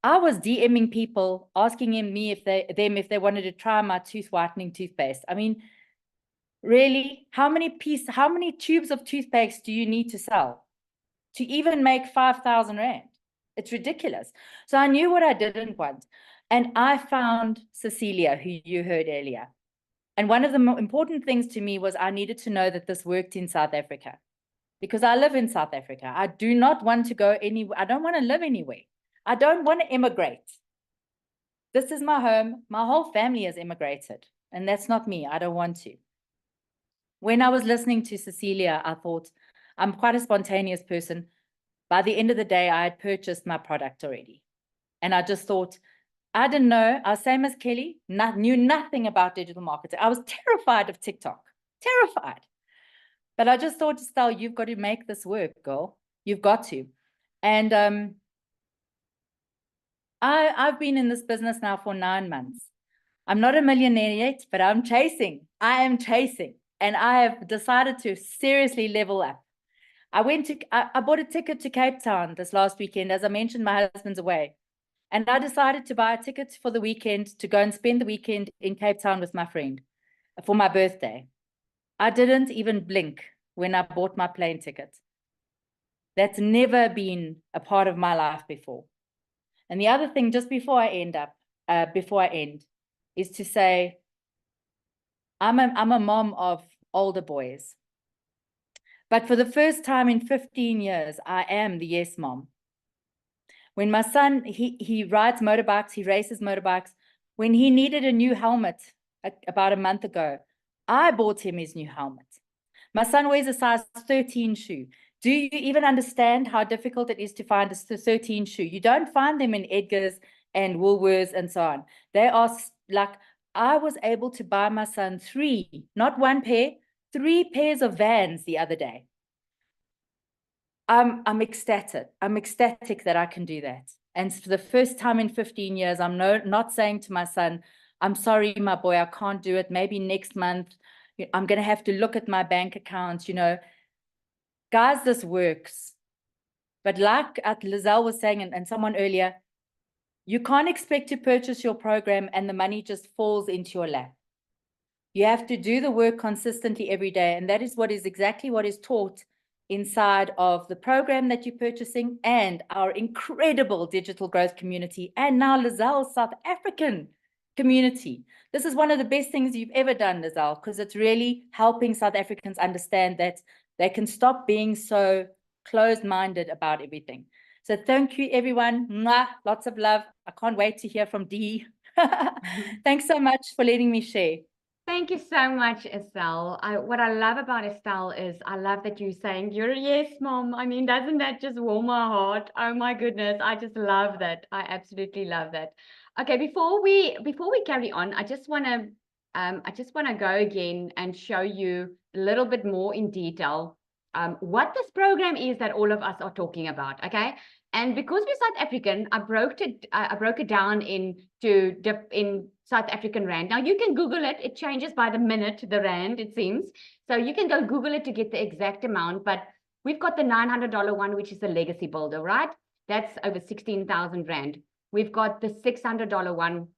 I was DMing people, asking me if they wanted to try my tooth whitening toothpaste. I mean, really, how many tubes of toothpaste do you need to sell to even make 5,000 Rand? It's ridiculous. So I knew what I didn't want. And I found Cecilia, who you heard earlier. And one of the more important things to me was I needed to know that this worked in South Africa, because I live in South Africa. I do not want to go anywhere. I don't want to live anywhere. I don't want to immigrate. This is my home. My whole family has immigrated, and that's not me. I don't want to. When I was listening to Cecilia, I thought, I'm quite a spontaneous person. By the end of the day, I had purchased my product already. And I just thought, I didn't know. I was same as Kelly, knew nothing about digital marketing. I was terrified of TikTok, terrified. But I just thought, Estelle, you've got to make this work, girl. You've got to. And I've been in this business now for 9 months. I'm not a millionaire yet, but I'm chasing. I am chasing. And I have decided to seriously level up. I bought a ticket to Cape Town this last weekend. As I mentioned, my husband's away. And I decided to buy a ticket for the weekend to go and spend the weekend in Cape Town with my friend for my birthday. I didn't even blink when I bought my plane ticket. That's never been a part of my life before. And the other thing, just before I end, is to say, I'm a mom of older boys. But for the first time in 15 years, I am the yes mom. When my son, he rides motorbikes, he races motorbikes. When he needed a new helmet about a month ago, I bought him his new helmet. My son wears a size 13 shoe. Do you even understand how difficult it is to find a 13 shoe? You don't find them in Edgar's and Woolworths and so on. They are like, I was able to buy my son 3, not 1 pair, 3 pairs of Vans the other day. I'm ecstatic. I'm ecstatic that I can do that. And for the first time in 15 years, I'm not saying to my son, I'm sorry, my boy, I can't do it. Maybe next month, I'm going to have to look at my bank account, Guys, this works. But like Lizelle was saying, and someone earlier, you can't expect to purchase your program and the money just falls into your lap. You have to do the work consistently every day. And that is exactly what is taught inside of the program that you're purchasing and our incredible digital growth community. And now Lizelle's South African community. This is one of the best things you've ever done, Lizelle, because it's really helping South Africans understand that they can stop being so closed-minded about everything. So thank you, everyone. Mwah, lots of love. I can't wait to hear from Dee. Thanks so much for letting me share. Thank you so much, Estelle. What I love about Estelle is I love that you're saying, you're a yes, mom. I mean, doesn't that just warm my heart? Oh my goodness, I just love that. I absolutely love that. Okay, before we carry on, I just want to go again and show you a little bit more in detail what this program is that all of us are talking about. Okay, and because we're South African, I broke it down in South African rand. Now you can Google it. It changes by the minute, the rand, it seems. So you can go Google it to get the exact amount. But we've got the $900 one, which is the Legacy Builder, right? That's over 16,000 rand. We've got the $600 one.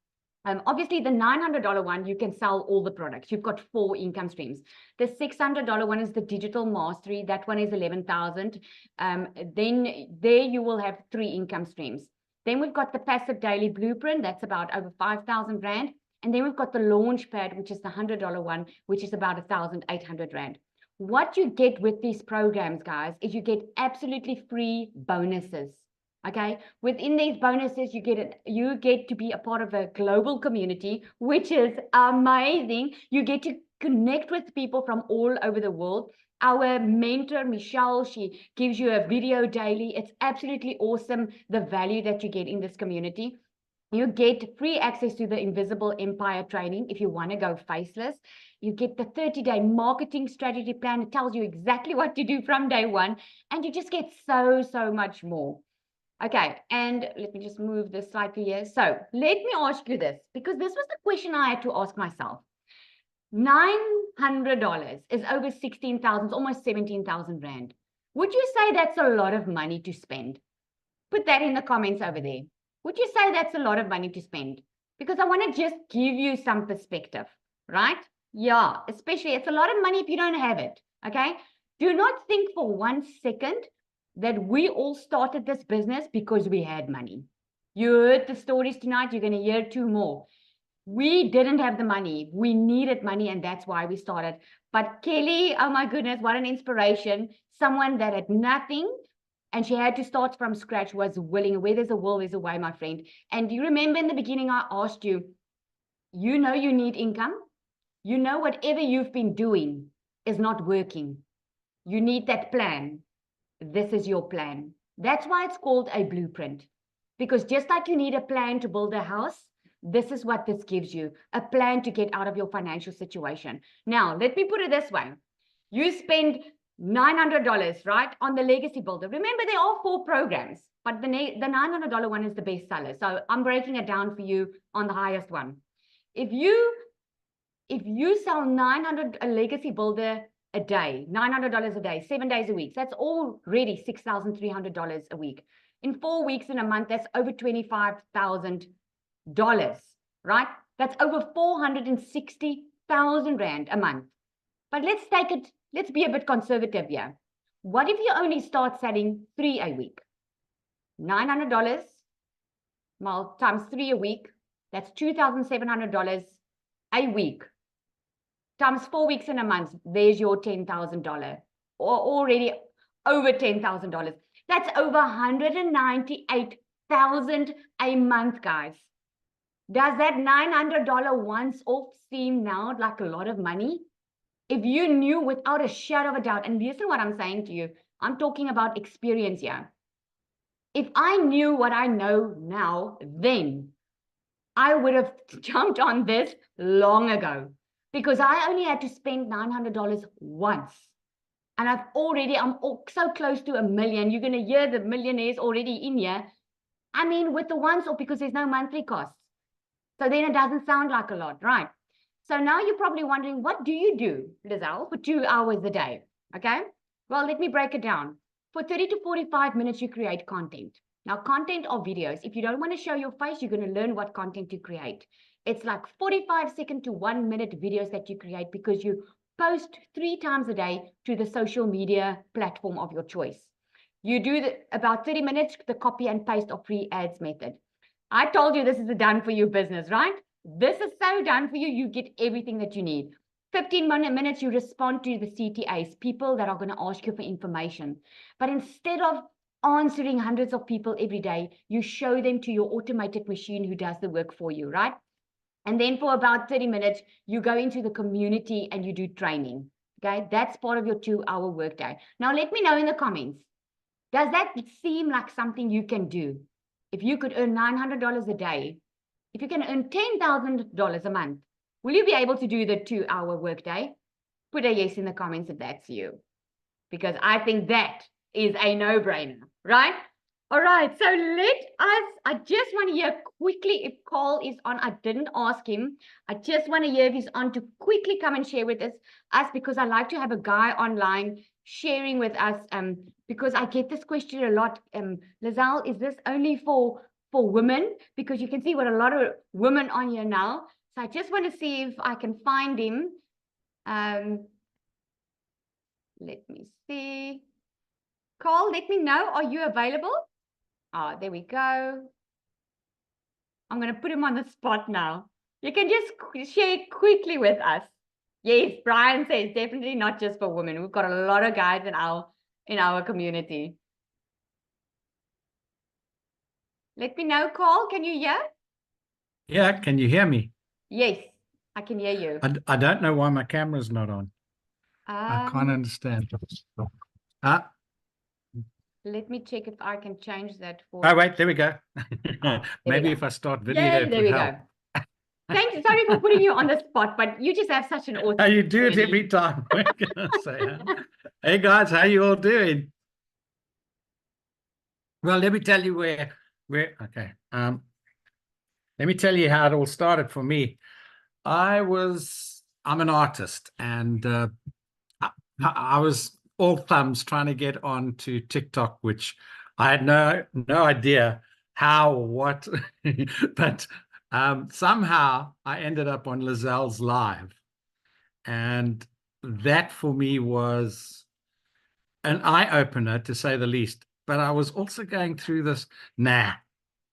Obviously, the $900 one, you can sell all the products. You've got 4 income streams. The $600 one is the Digital Mastery. That one is 11,000. Then there you will have 3 income streams. Then we've got the Passive Daily Blueprint. That's about over 5,000 rand. And then we've got the Launchpad, which is the $100 one, which is about 1,800 rand. What you get with these programs, guys, is you get absolutely free bonuses. Okay, within these bonuses, you get to be a part of a global community, which is amazing. You get to connect with people from all over the world. Our mentor, Michelle, she gives you a video daily. It's absolutely awesome, the value that you get in this community. You get free access to the Invisible Empire training if you want to go faceless. You get the 30-day marketing strategy plan. It tells you exactly what to do from day one. And you just get so much more. Okay, and let me just move this slightly here. So let me ask you this, because this was the question I had to ask myself. $900 is over 16,000, almost 17,000 rand. Would you say that's a lot of money to spend? Put that in the comments over there. Would you say that's a lot of money to spend? Because I want to just give you some perspective, right? Yeah, especially it's a lot of money if you don't have it, okay? Do not think for 1 second that we all started this business because we had money. You heard the stories tonight. You're going to hear 2 more. We didn't have the money. We needed money, and that's why we started. But Kelly, oh my goodness, what an inspiration. Someone that had nothing and she had to start from scratch, was willing. Where there's a will, there's a way, my friend. And do you remember in the beginning, I asked you, you know you need income. You know whatever you've been doing is not working. You need that plan. This is your plan. That's why it's called a blueprint. Because just like you need a plan to build a house, this is what this gives you, a plan to get out of your financial situation. Now, let me put it this way. You spend $900, right, on the Legacy Builder. Remember, there are 4 programs, but the $900 one is the best seller. So I'm breaking it down for you on the highest one. If you sell a Legacy Builder a day, $900 a day, 7 days a week, that's already $6,300 a week. In 4 weeks in a month, that's over $25,000, right? That's over 460,000 Rand a month. But let's be a bit conservative here. What if you only start selling 3 a week? $900 times 3 a week, that's $2,700 a week. Times 4 weeks in a month, there's your $10,000, or already over $10,000. That's over $198,000 a month, guys. Does that $900 once off seem now like a lot of money? If you knew without a shadow of a doubt, and listen what I'm saying to you, I'm talking about experience here. If I knew what I know now, then I would have jumped on this long ago, because I only had to spend $900 once. And I'm so close to $1 million. You're going to hear the millionaires already in here. I mean, with the once off, because there's no monthly costs. So then it doesn't sound like a lot, right? So now you're probably wondering, what do you do, Lizelle, for 2 hours a day? Okay. Well, let me break it down. For 30 to 45 minutes, you create content. Now, content or videos. If you don't want to show your face, you're going to learn what content to create. It's like 45-second to 1-minute videos that you create, because you post 3 times a day to the social media platform of your choice. You do about 30 minutes, the copy and paste or free ads method. I told you this is a done for you business, right? This is so done for you. You get everything that you need. 15 minutes, you respond to the CTAs, people that are going to ask you for information. But instead of answering hundreds of people every day, you show them to your automated machine who does the work for you, right? And then for about 30 minutes, you go into the community and you do training. Okay, that's part of your 2-hour workday. Now, let me know in the comments. Does that seem like something you can do? If you could earn $900 a day, if you can earn $10,000 a month, will you be able to do the 2-hour workday? Put a yes in the comments if that's you, because I think that is a no-brainer, right? All right, so I just want to hear quickly if Carl is on. I didn't ask him. I just want to hear if he's on to quickly come and share with us, because I like to have a guy online sharing with us, because I get this question a lot. Lizelle, is this only for women? Because you can see what a lot of women on here now. So I just want to see if I can find him. Let me see. Carl, let me know. Are you available? Oh, there we go. I'm going to put him on the spot now. You can just share quickly with us. Yes, Brian says definitely not just for women. We've got a lot of guys in our community. Let me know, Carl. Can you hear? Yeah, can you hear me? Yes, I can hear you. I don't know why my camera's not on. I can't understand. Let me check if I can change that for. Oh, wait, there we go. There Maybe we go. if I start video, Yeah, it there would we help. go. Thank you. Sorry for putting you on the spot, but you just have such an awesome. Oh, you do it journey. every time. What can I say, huh? Hey guys, how you all doing? Well, let me tell you where okay. Let me tell you how it all started for me. I'm an artist, and I was all thumbs trying to get on to TikTok, which I had no idea how or what, but somehow I ended up on Lizelle's live, and that for me was an eye-opener, to say the least. But I was also going through this,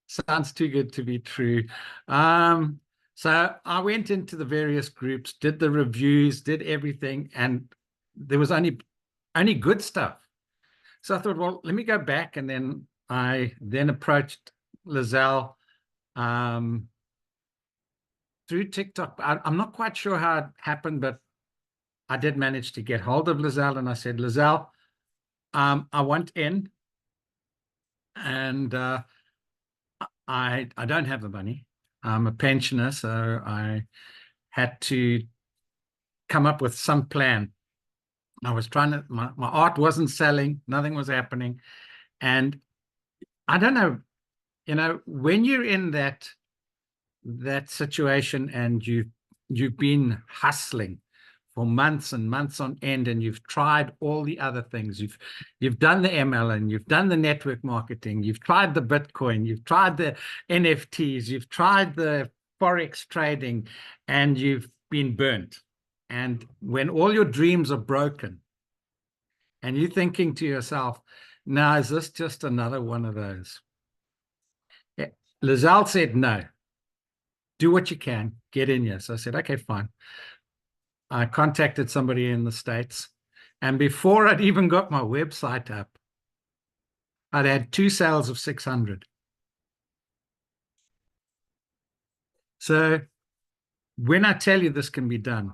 sounds too good to be true. So I went into the various groups, did the reviews, did everything, and there was only good stuff. So I thought, well, let me go back. And then I then approached Lizelle through TikTok. I'm not quite sure how it happened, but I did manage to get hold of Lizelle, and I said, Lizelle, I want in, and I don't have the money. I'm a pensioner, so I had to come up with some plan. I was trying to, my art wasn't selling, nothing was happening. And I don't know, when you're in that situation and you've been hustling for months and months on end, and you've tried all the other things, you've done the MLM, you've done the network marketing, you've tried the Bitcoin, you've tried the NFTs, you've tried the Forex trading, and you've been burnt. And when all your dreams are broken and you're thinking to yourself, now, is this just another one of those? Lizelle said, no, do what you can, get in here. So I said, okay, fine. I contacted somebody in the States, and before I'd even got my website up, I'd had 2 sales of 600. So when I tell you this can be done,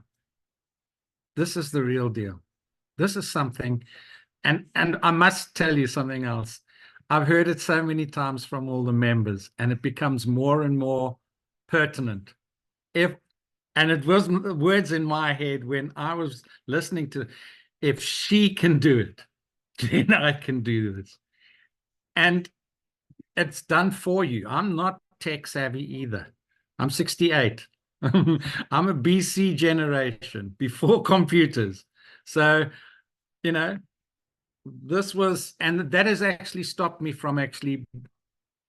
this is the real deal. This is something, and I must tell you something else. I've heard it so many times from all the members, and it becomes more and more pertinent. And it wasn't words in my head when I was listening to, if she can do it, then I can do this. And it's done for you. I'm not tech savvy either. I'm 68. I'm a BC generation, before computers. So, this was, and that has actually stopped me from actually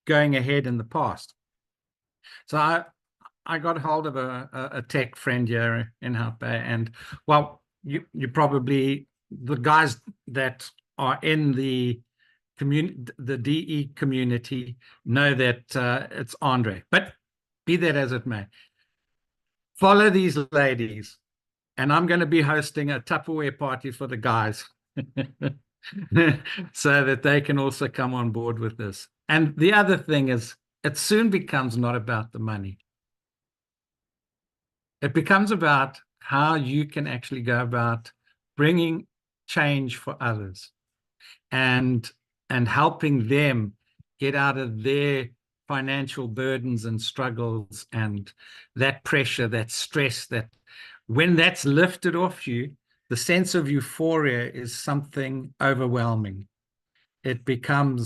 going ahead in the past. So I got hold of a tech friend here in Hout Bay, and well, you probably, the guys that are in the DE community know that it's Andre, but be that as it may, follow these ladies, and I'm going to be hosting a Tupperware party for the guys so that they can also come on board with this. And the other thing is, it soon becomes not about the money. It becomes about how you can actually go about bringing change for others and helping them get out of their financial burdens and struggles and that pressure, that stress, that when that's lifted off you, the sense of euphoria is something overwhelming. You become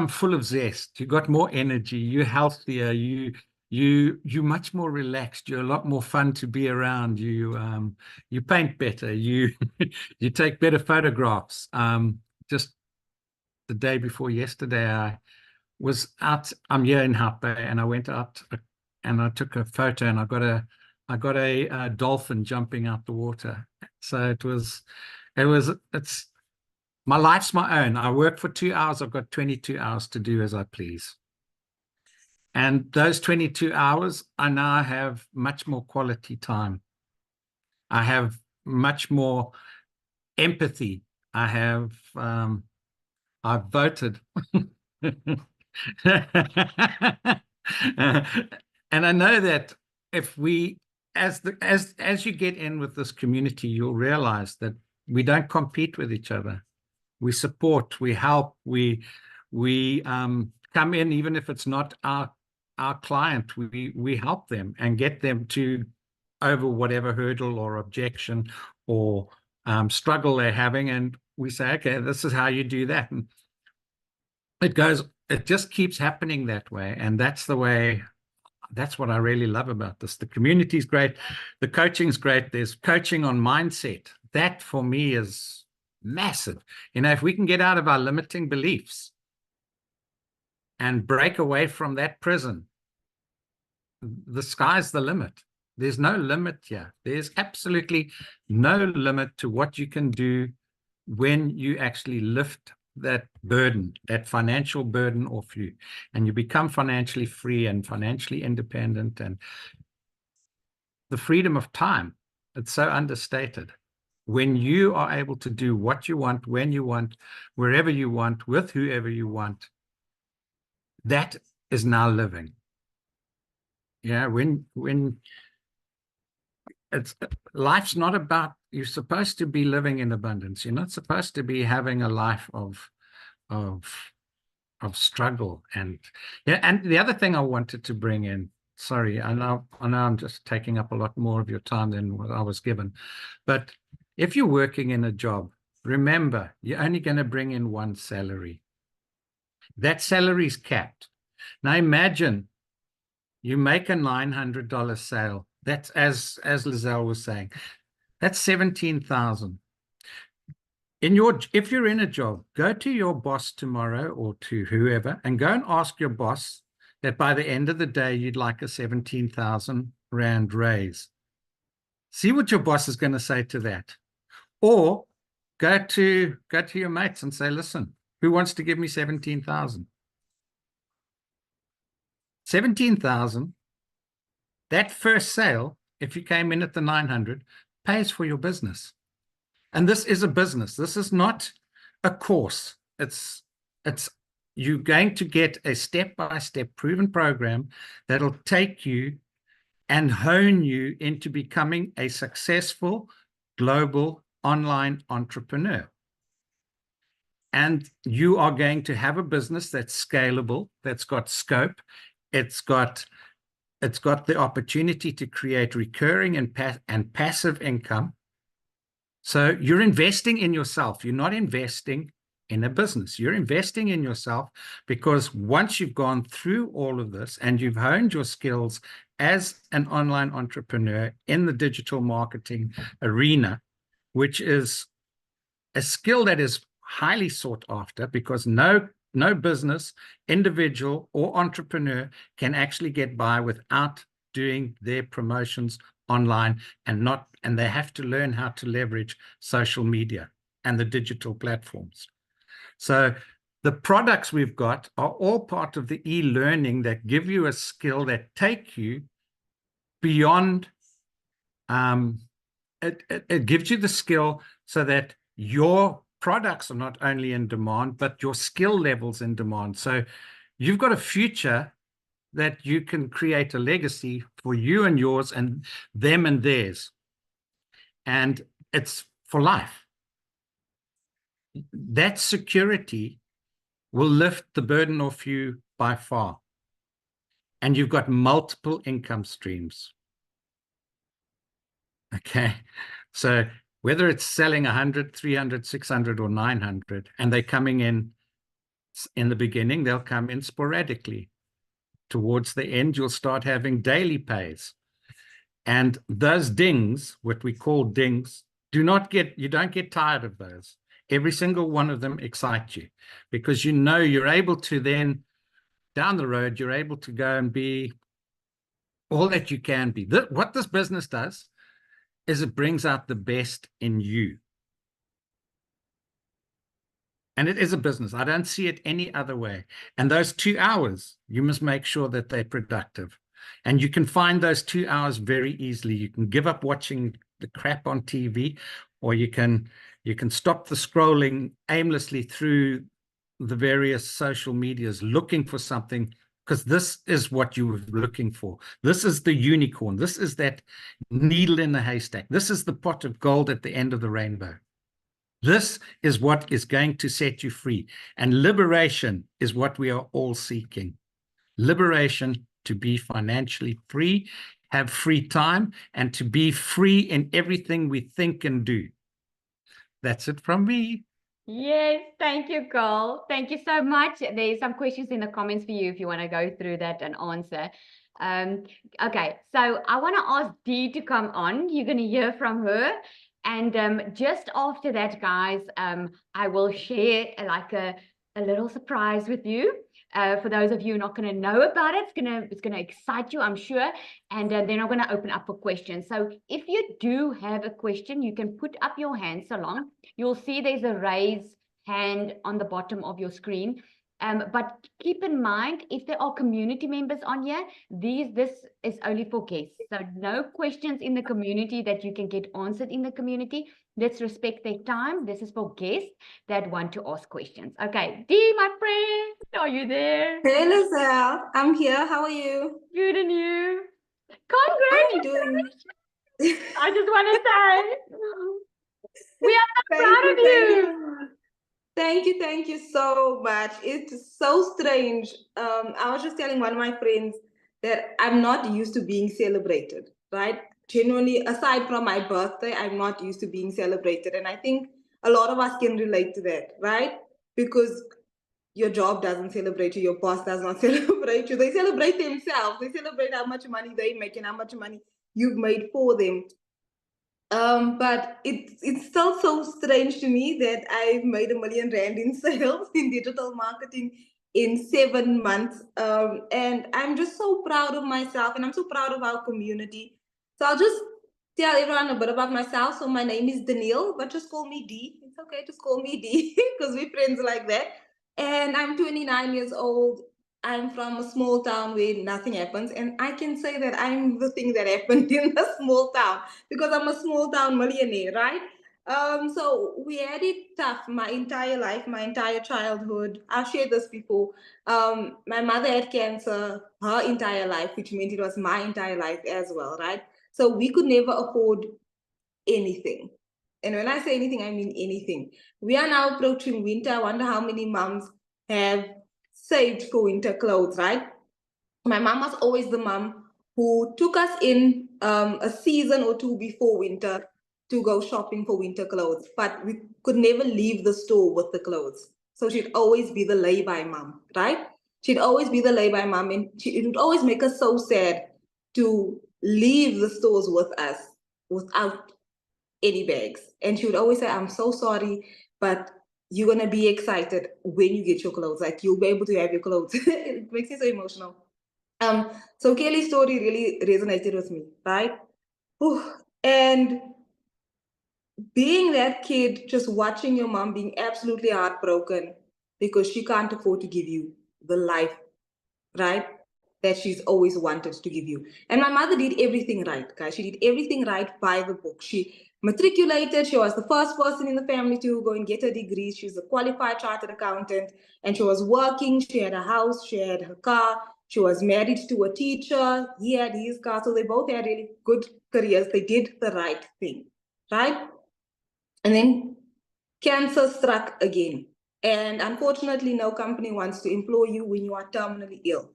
full of zest. You got more energy. You're healthier. You're much more relaxed. You're a lot more fun to be around. You paint better. You take better photographs. Just the day before yesterday, I was out. I'm here in Hout Bay, and I went out and I took a photo, and I got a dolphin jumping out the water. So it's my life's my own. I work for 2 hours. I've got 22 hours to do as I please. And those 22 hours, I now have much more quality time. I have much more empathy. I've voted. And I know that if we, as you get in with this community, you'll realize that we don't compete with each other. We support, we help, we come in, even if it's not our client, we help them and get them to over whatever hurdle or objection or struggle they're having, and we say, okay, this is how you do that. And it just keeps happening that way. And that's what I really love about this. The community is great. The coaching is great. There's coaching on mindset. That for me is massive. If we can get out of our limiting beliefs and break away from that prison, the sky's the limit. There's no limit here. There's absolutely no limit to what you can do when you actually lift that burden, that financial burden off you, and you become financially free and financially independent. And the freedom of time, it's so understated. when you are able to do what you want, when you want, wherever you want, with whoever you want, that is now living. Yeah, when it's life's not about, you're supposed to be living in abundance. You're not supposed to be having a life of struggle. And yeah, and the other thing I wanted to bring in, sorry, I know I'm just taking up a lot more of your time than what I was given, but if you're working in a job, remember, you're only going to bring in one salary. That salary is capped. Now imagine you make a $900 sale. That's, as Lizelle was saying, that's 17,000. If you're in a job, go to your boss tomorrow or to whoever and go and ask your boss that by the end of the day, you'd like a 17,000 Rand raise. See what your boss is going to say to that. Or go to your mates and say, listen, who wants to give me 17,000? 17,000, that first sale, if you came in at the 900, pays for your business. And this is a business. This is not a course. It's you're going to get a step-by-step proven program that'll take you and hone you into becoming a successful global online entrepreneur. And you are going to have a business that's scalable, that's got scope, it's got the opportunity to create recurring and passive income. So you're investing in yourself. You're not investing in a business. You're investing in yourself, because once you've gone through all of this and you've honed your skills as an online entrepreneur in the digital marketing arena, which is a skill that is highly sought after, because no business, individual or entrepreneur can actually get by without doing their promotions online, and they have to learn how to leverage social media and the digital platforms. So the products we've got are all part of the e-learning that give you a skill that take you beyond. It gives you the skill so that your products are not only in demand, but your skill levels in demand. So you've got a future that you can create a legacy for you and yours and them and theirs. And it's for life. That security will lift the burden off you by far. And you've got multiple income streams. Okay. So whether it's selling 100, 300, 600, or 900, and they're coming in the beginning, they'll come in sporadically. Towards the end, you'll start having daily pays. And those dings, what we call dings, you don't get tired of those. Every single one of them excites you, because you know you're able to then, down the road, you're able to go and be all that you can be. What this business does is it brings out the best in you. And it is a business. I don't see it any other way. And those 2 hours, you must make sure that they're productive. And you can find those 2 hours very easily. You can give up watching the crap on TV, or you can stop the scrolling aimlessly through the various social medias looking for something, because this is what you were looking for. This is the unicorn. This is that needle in the haystack. This is the pot of gold at the end of the rainbow. This is what is going to set you free. And liberation is what we are all seeking. Liberation to be financially free, have free time, and to be free in everything we think and do. That's it from me. Yes, thank you, Carl. Thank you so much. There's some questions in the comments for you if you want to go through that and answer. Okay, so I want to ask Dee to come on. You're going to hear from her. And just after that, guys, I will share like a little surprise with you. For those of you not going to know about it, it's gonna excite you, I'm sure. And then I'm going to open up for questions. So if you do have a question, you can put up your hand so long. You'll see there's a raise hand on the bottom of your screen. But keep in mind, if there are community members on here, this is only for guests. So no questions in the community that you can get answered in the community. Let's respect their time. This is for guests that want to ask questions. Okay, Dee, my friend, are you there? Hey, Lizelle, I'm here. How are you? Good, and you? I'm Congratulations! doing. I just want to say, we are so Thank proud you, of thank you. you. Thank you so much. It's so strange. I was just telling one of my friends that I'm not used to being celebrated, right? Genuinely, aside from my birthday, I'm not used to being celebrated. And I think a lot of us can relate to that, right? Because your job doesn't celebrate you, your boss does not celebrate you. They celebrate themselves. They celebrate how much money they make and how much money you've made for them. But it's still so strange to me that I've made R1 million in sales in digital marketing in 7 months. And I'm just so proud of myself, and I'm so proud of our community. So I'll just tell everyone a bit about myself. So my name is Danielle, but just call me D. It's okay, just call me D because we're friends like that. And I'm 29 years old. I'm from a small town where nothing happens. And I can say that I'm the thing that happened in the small town because I'm a small town millionaire, right? So we had it tough my entire life, my entire childhood. I've shared this before. My mother had cancer her entire life, which meant it was my entire life as well, right? So we could never afford anything. And when I say anything, I mean anything. We are now approaching winter. I wonder how many moms have saved for winter clothes, right? My mom was always the mom who took us in a season or two before winter to go shopping for winter clothes, but we could never leave the store with the clothes. So she'd always be the lay-by mom, right? She'd always be the lay-by mom, and it would always make us so sad to leave the stores with us without any bags. And she would always say, I'm so sorry, but you're going to be excited when you get your clothes. Like, you'll be able to have your clothes. It makes me so emotional. So Kelly's story really resonated with me, right? Whew. And being that kid, just watching your mom being absolutely heartbroken because she can't afford to give you the life, right, that she's always wanted to give you. And my mother did everything right, guys. She did everything right by the book. She matriculated. She was the first person in the family to go and get a degree. She's a qualified chartered accountant, and she was working. She had a house. She had her car. She was married to a teacher. He had his car. So they both had really good careers. They did the right thing, right? And then cancer struck again. And unfortunately, no company wants to employ you when you are terminally ill.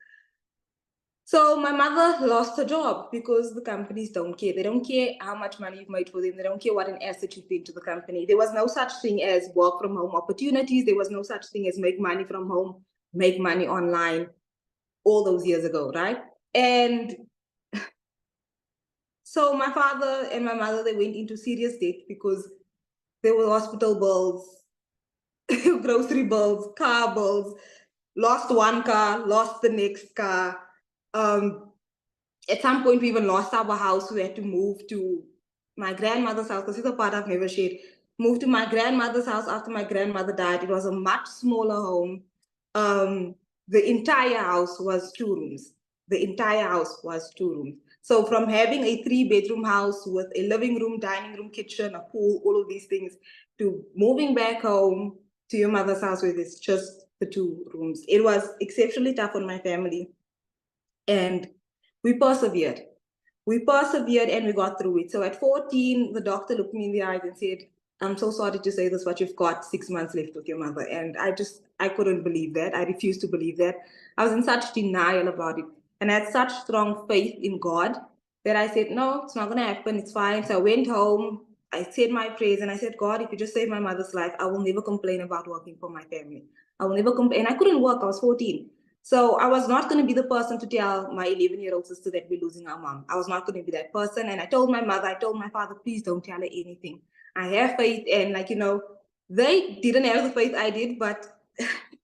So my mother lost her job because the companies don't care. They don't care how much money you've made for them. They don't care what an asset you've been to the company. There was no such thing as work from home opportunities. There was no such thing as make money from home, make money online all those years ago, right? And so my father and my mother, they went into serious debt because there were hospital bills, grocery bills, car bills, lost one car, lost the next car. At some point, we even lost our house. We had to move to my grandmother's house, because it's a part I've never shared. Moved to my grandmother's house after my grandmother died. It was a much smaller home. The entire house was 2 rooms. The entire house was 2 rooms. So from having a 3-bedroom house with a living room, dining room, kitchen, a pool, all of these things, to moving back home to your mother's house with it's just the 2 rooms. It was exceptionally tough on my family. And we persevered. We persevered and we got through it. So at 14, the doctor looked me in the eyes and said, I'm so sorry to say this, but you've got 6 months left with your mother. And I couldn't believe that. I refused to believe that. I was in such denial about it. And I had such strong faith in God that I said, no, it's not going to happen. It's fine. So I went home. I said my prayers and I said, God, if you just save my mother's life, I will never complain about working for my family. I will never complain. And I couldn't work. I was 14. So I was not going to be the person to tell my 11-year-old sister that we're losing our mom. I was not going to be that person. And I told my mother, I told my father, please don't tell her anything. I have faith. And they didn't have the faith I did, but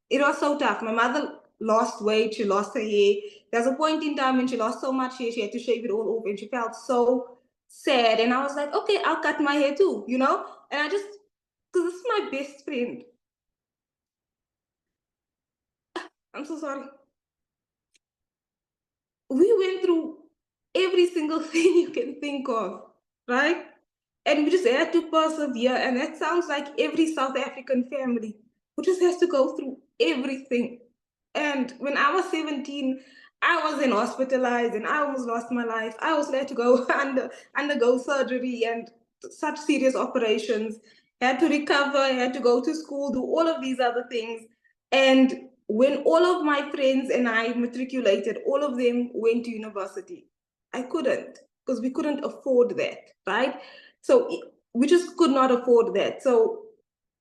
it was so tough. My mother lost weight. She lost her hair. There's a point in time when she lost so much hair, she had to shave it all off and she felt so sad. And I was like, okay, I'll cut my hair too, And I just, because this is my best friend. I'm so sorry. We went through every single thing you can think of, right? And we just had to persevere. And that sounds like every South African family who just has to go through everything. And when I was 17, I wasn't hospitalized and I almost lost my life. I was had to go undergo surgery and such serious operations, had to recover, had to go to school, do all of these other things. And when all of my friends and I matriculated, all of them went to university. I couldn't, because we couldn't afford that, right? So we just could not afford that. So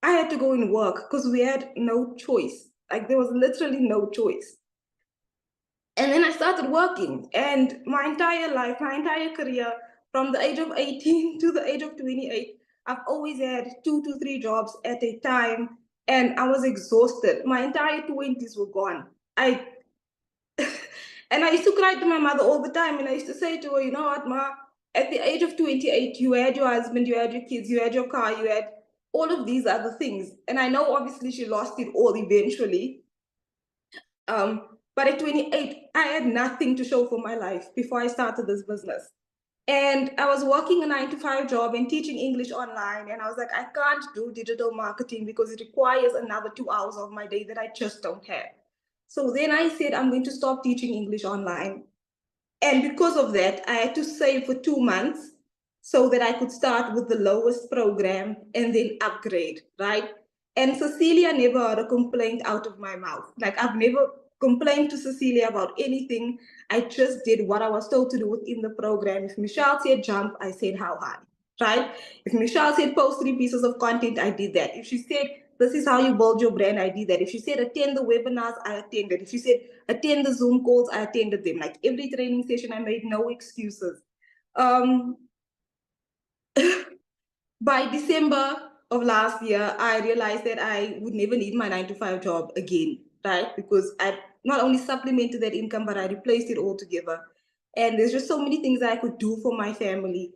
I had to go and work because we had no choice. Like there was literally no choice. And then I started working, and my entire life, my entire career, from the age of 18 to the age of 28, I've always had 2 to 3 jobs at a time, and I was exhausted. My entire 20s were gone. And I used to cry to my mother all the time, and I used to say to her, you know what, Ma, at the age of 28, you had your husband, you had your kids, you had your car, you had all of these other things. And I know obviously she lost it all eventually. But at 28, I had nothing to show for my life before I started this business. And I was working a 9-to-5 job and teaching English online. And I was like, I can't do digital marketing because it requires another 2 hours of my day that I just don't have. So then I said, I'm going to stop teaching English online. And because of that, I had to save for 2 months so that I could start with the lowest program and then upgrade, right? And Cecilia never heard a complaint out of my mouth. Like I've never complained to Cecilia about anything. I just did what I was told to do within the program. If Michelle said jump, I said how high, right? If Michelle said post 3 pieces of content, I did that. If she said, this is how you build your brand, I did that. If she said attend the webinars, I attended. If she said attend the Zoom calls, I attended them. Like every training session, I made no excuses. By December of last year, I realized that I would never need my 9-to-5 job again, right? Because I not only supplemented that income, but I replaced it altogether. And there's just so many things that I could do for my family.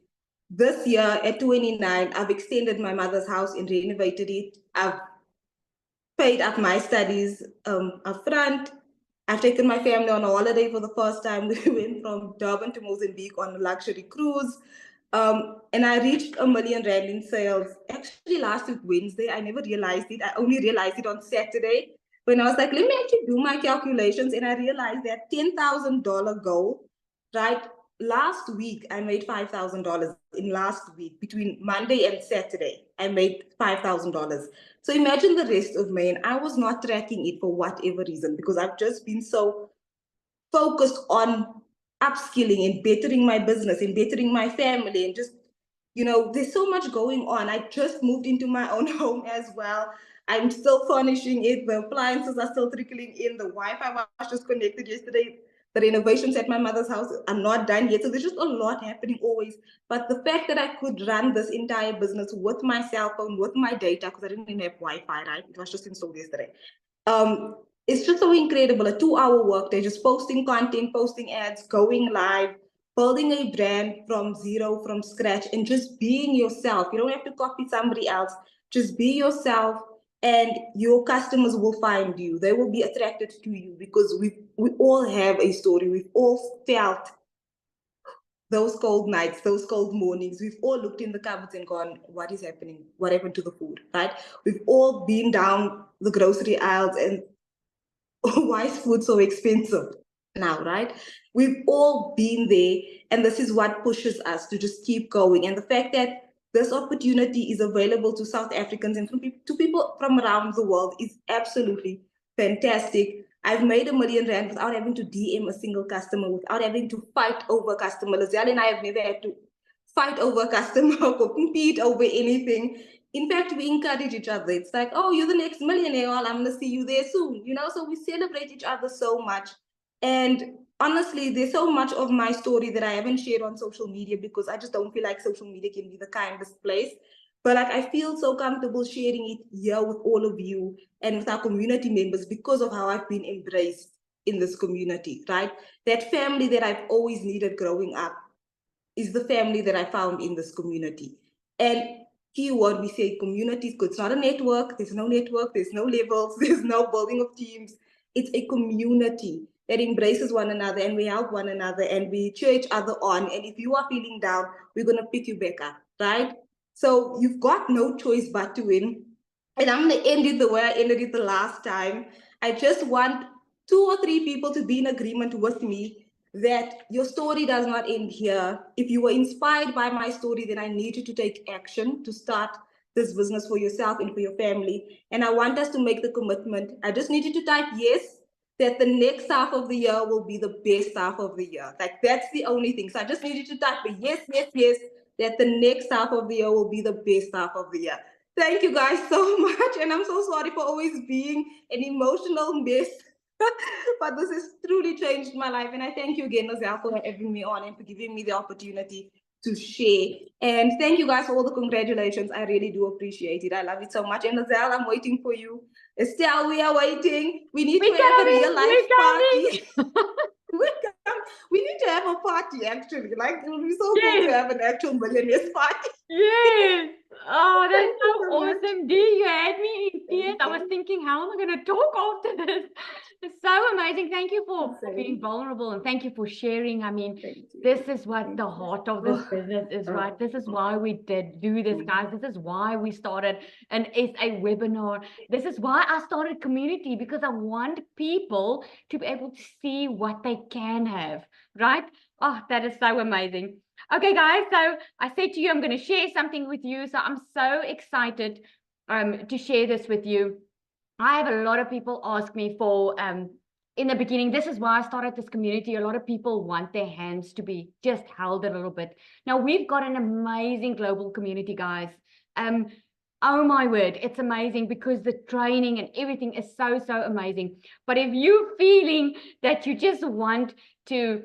This year at 29, I've extended my mother's house and renovated it. I've paid up my studies up front. I've taken my family on a holiday for the first time. We went from Durban to Mozambique on a luxury cruise. And I reached R1 million in sales. Actually, last week, Wednesday, I never realized it. I only realized it on Saturday when I was like, let me actually do my calculations. And I realized that $10,000 goal, right? Last week, I made $5,000 in last week. Between Monday and Saturday, I made $5,000. So imagine the rest of May. And I was not tracking it for whatever reason, because I've just been so focused on upskilling and bettering my business and bettering my family and just, you know, there's so much going on. I just moved into my own home as well. I'm still furnishing it. The appliances are still trickling in. The Wi-Fi was just connected yesterday. The renovations at my mother's house are not done yet. So there's just a lot happening always. But the fact that I could run this entire business with my cell phone, with my data, because I didn't even have Wi-Fi, right? It was just installed yesterday. It's just so incredible. A 2-hour workday, just posting content, posting ads, going live, building a brand from zero, from scratch, and just being yourself. You don't have to copy somebody else. Just be yourself, and your customers will find you. They will be attracted to you because we all have a story. We've all felt those cold nights, those cold mornings. We've all looked in the cupboards and gone, what is happening? What happened to the food, right? We've all been down the grocery aisles and why is food so expensive now, right? We've all been there, and this is what pushes us to just keep going. And the fact that this opportunity is available to South Africans and to people from around the world is absolutely fantastic. I've made R1 million without having to DM a single customer, without having to fight over a customer. Lizelle and I have never had to fight over a customer or compete over anything. In fact, we encourage each other. It's like, oh, you're the next millionaire. Well, I'm going to see you there soon. You know, so we celebrate each other so much. And honestly, there's so much of my story that I haven't shared on social media because I just don't feel like social media can be the kindest place. But like, I feel so comfortable sharing it here with all of you and with our community members because of how I've been embraced in this community, right? That family that I've always needed growing up is the family that I found in this community. And keyword, we say communities, it's not a network, there's no levels, there's no building of teams. It's a community that embraces one another, and we help one another, and we cheer each other on. And if you are feeling down, we're going to pick you back up, right? So you've got no choice but to win. And I'm going to end it the way I ended it the last time. I just want 2 or 3 people to be in agreement with me that your story does not end here. If you were inspired by my story, then I need you to take action to start this business for yourself and for your family. And I want us to make the commitment. I just need you to type yes, that the next half of the year will be the best half of the year. Like, that's the only thing. So I just need you to type a yes, yes, yes, that the next half of the year will be the best half of the year. Thank you guys so much. And I'm so sorry for always being an emotional mess. But this has truly changed my life. And I thank you again, Nazelle, for having me on and for giving me the opportunity to share. And thank you guys for all the congratulations. I really do appreciate it. I love it so much. And Nazelle, I'm waiting for you. Estelle, we are waiting. We need to have a real life party. We need to have a party, actually. Like, it would be so cool to have an actual millionaires party. Yes. Oh, that's Thank you so so much. awesome, Dee. You had me in tears. I was you. thinking, how am I going to talk after this? It's so amazing. Thank you for Same. being vulnerable, and thank you for sharing. I mean, Thank you. this is what Thank the you. heart of this Oh. business is, Oh. right? This is why we did do this, guys. This is why we started an SA webinar. This is why I started community, because I want people to be able to see what they can have, right? Oh, that is so amazing. Okay, guys, so I said to you, I'm going to share something with you. So I'm so excited to share this with you. I have a lot of people ask me for, in the beginning, this is why I started this community. A lot of people want their hands to be just held a little bit. Now, we've got an amazing global community, guys. Oh my word, it's amazing because the training and everything is so, so amazing. But if you're feeling that you just want to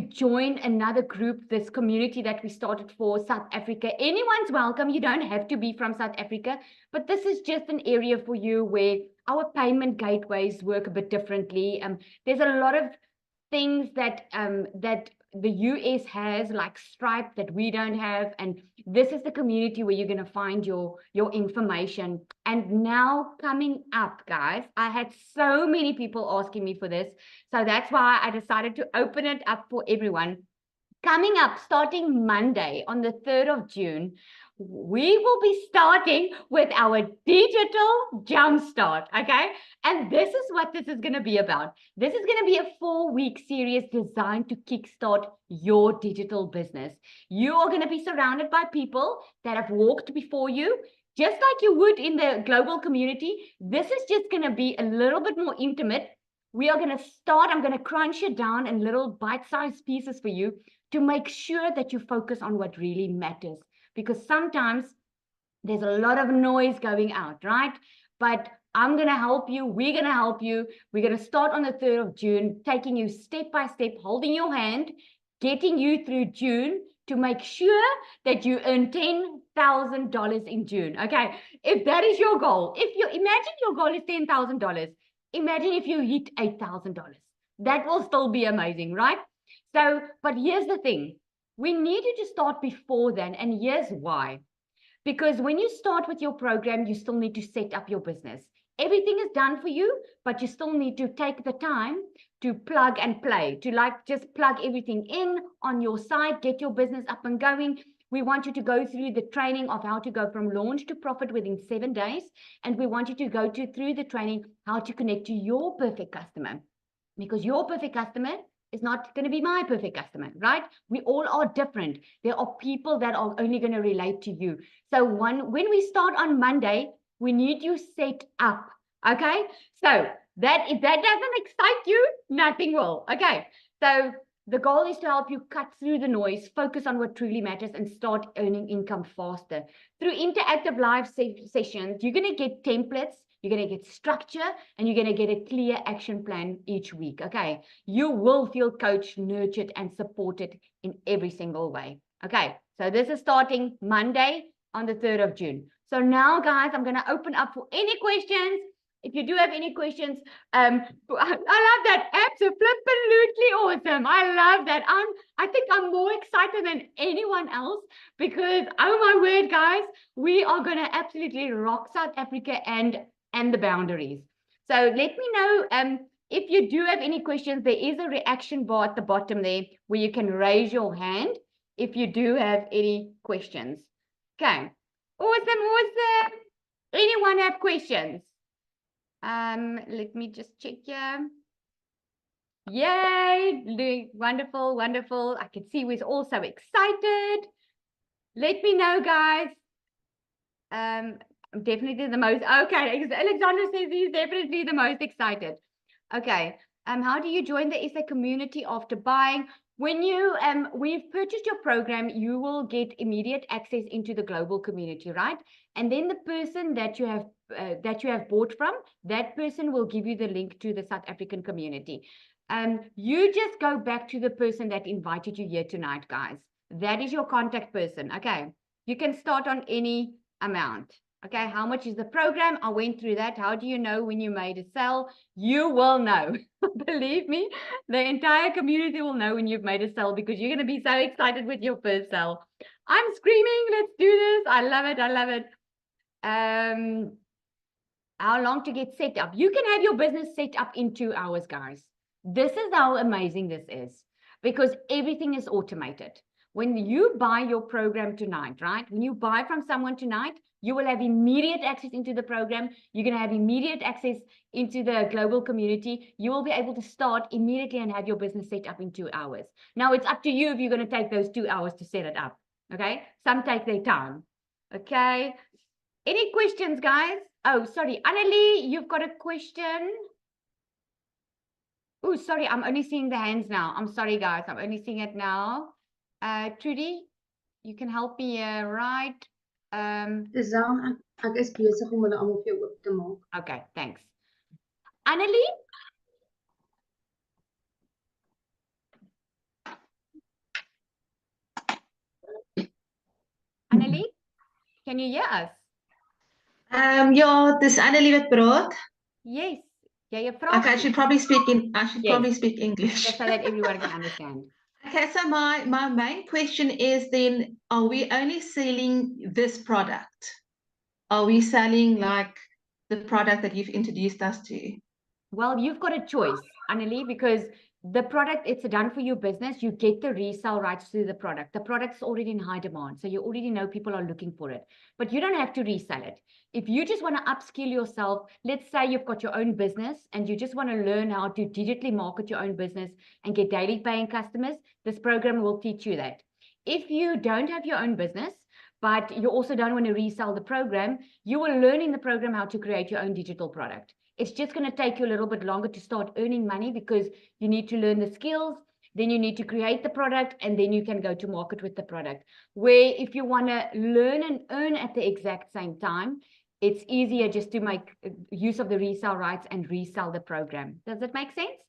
join another group, this community that we started for South Africa, anyone's welcome. You don't have to be from South Africa, but this is just an area for you where our payment gateways work a bit differently. There's a lot of things that that the US has, like Stripe, that we don't have, and this is the community where you're going to find your information. And now coming up, guys, I had so many people asking me for this, so that's why I decided to open it up for everyone. Coming up, starting Monday on the 3rd of June, we will be starting with our digital jumpstart, okay? And this is what this is going to be about. This is going to be a 4-week series designed to kickstart your digital business. You are going to be surrounded by people that have walked before you, just like you would in the global community. This is just going to be a little bit more intimate. We are going to start, I'm going to crunch it down in little bite-sized pieces for you to make sure that you focus on what really matters. Because sometimes there's a lot of noise going out, right? But I'm going to help you. We're going to help you. We're going to start on the 3rd of June, taking you step by step, holding your hand, getting you through June to make sure that you earn $10,000 in June. Okay, if that is your goal, if you imagine your goal is $10,000, imagine if you hit $8,000. That will still be amazing, right? So, but here's the thing. We need you to start before then, and here's why. Because when you start with your program, you still need to set up your business. Everything is done for you, but you still need to take the time to plug and play, to like just plug everything in on your side, get your business up and going. We want you to go through the training of how to go from launch to profit within 7 days. And we want you to go through the training how to connect to your perfect customer. Because your perfect customer is not going to be my perfect customer, right? We all are different. There are people that are only going to relate to you. So when we start on Monday, we need you set up, okay? So that if that doesn't excite you, nothing will, okay? So the goal is to help you cut through the noise, focus on what truly matters, and start earning income faster. Through interactive live sessions, you're going to get templates, you're going to get structure, and you're going to get a clear action plan each week, okay? You will feel coached, nurtured, and supported in every single way, okay? So this is starting Monday on the 3rd of June. So now, guys, I'm going to open up for any questions. If you do have any questions, I love that. Absolutely awesome. I love that. I think I'm more excited than anyone else because, oh my word, guys, we are going to absolutely rock South Africa and the boundaries. So let me know if you do have any questions. There is a reaction bar at the bottom there where you can raise your hand if you do have any questions. Okay. Awesome. Anyone have questions? Let me just check here. Yay, wonderful. I can see we're all so excited. Let me know, guys. I'm definitely the most, okay, Alexander says he's definitely the most excited. Okay, how do you join the SA community after buying? When we've purchased your program, you will get immediate access into the global community, right? And then the person that you have bought from, that person will give you the link to the South African community. You just go back to the person that invited you here tonight, guys. That is your contact person. Okay, you can start on any amount. Okay, how much is the program? I went through that. How do you know when you made a sale? You will know. Believe me, the entire community will know when you've made a sale, because you're going to be so excited with your first sale. I'm screaming, let's do this. I love it. How long to get set up? You can have your business set up in 2 hours, guys. This is how amazing this is, because everything is automated. When you buy your program tonight, right? When you buy from someone tonight, you will have immediate access into the program. You're going to have immediate access into the global community. You will be able to start immediately and have your business set up in 2 hours. Now, it's up to you if you're going to take those 2 hours to set it up. Okay? Some take their time. Okay? Any questions, guys? Oh, sorry. Annalie, you've got a question? Oh, sorry. I'm only seeing the hands now. I'm sorry, guys. I'm only seeing it now. Trudy, you can help me here, right? Ek is besig om hulle almal vir jou oop te maak. Okay, thanks. Annelie? Annelie, can you hear us? Ja, dis Annelie wat praat. Yes. Yeah, you're Okay, I should probably speak English. Just so that everyone can understand. Okay, so my main question is then, are we only selling this product? Are we selling like the product that you've introduced us to? Well, you've got a choice, Annelie, because the product, it's done for your business. You get the resale rights to the product. The product's already in high demand, so you already know people are looking for it. But you don't have to resell it. If you just want to upskill yourself, let's say you've got your own business and you just want to learn how to digitally market your own business and get daily paying customers, this program will teach you that. If you don't have your own business, but you also don't want to resell the program, you will learn in the program how to create your own digital product. It's just going to take you a little bit longer to start earning money, because you need to learn the skills, then you need to create the product, and then you can go to market with the product. Where if you want to learn and earn at the exact same time, it's easier just to make use of the resale rights and resell the program. Does that make sense?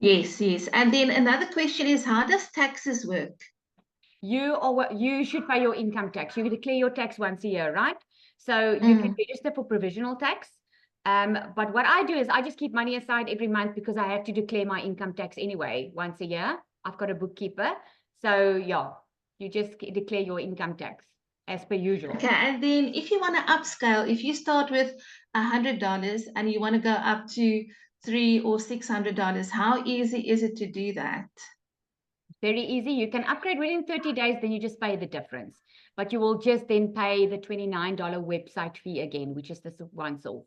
Yes. And then another question is, how does taxes work? You should pay your income tax. You declare your tax once a year, right? So you can register for provisional tax. But what I do is I just keep money aside every month, because I have to declare my income tax anyway once a year. I've got a bookkeeper. So yeah, you just declare your income tax as per usual. Okay, and then if you want to upscale, if you start with $100 and you want to go up to $300 or $600, how easy is it to do that? Very easy. You can upgrade within 30 days, then you just pay the difference. But you will just then pay the $29 website fee again, which is this once off.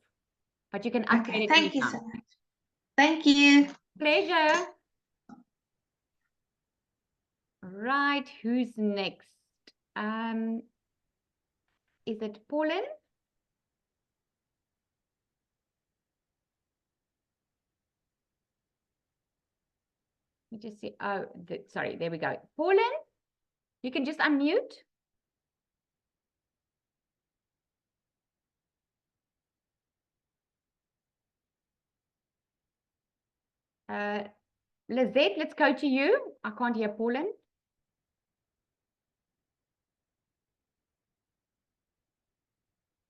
But you can upgrade it thank anytime. you so much. Thank you. Pleasure. Right, who's next? Is it Pauline? Let me just see. Oh, sorry, there we go. Pauline, you can just unmute. Lizette, let's go to you. I can't hear Pauline.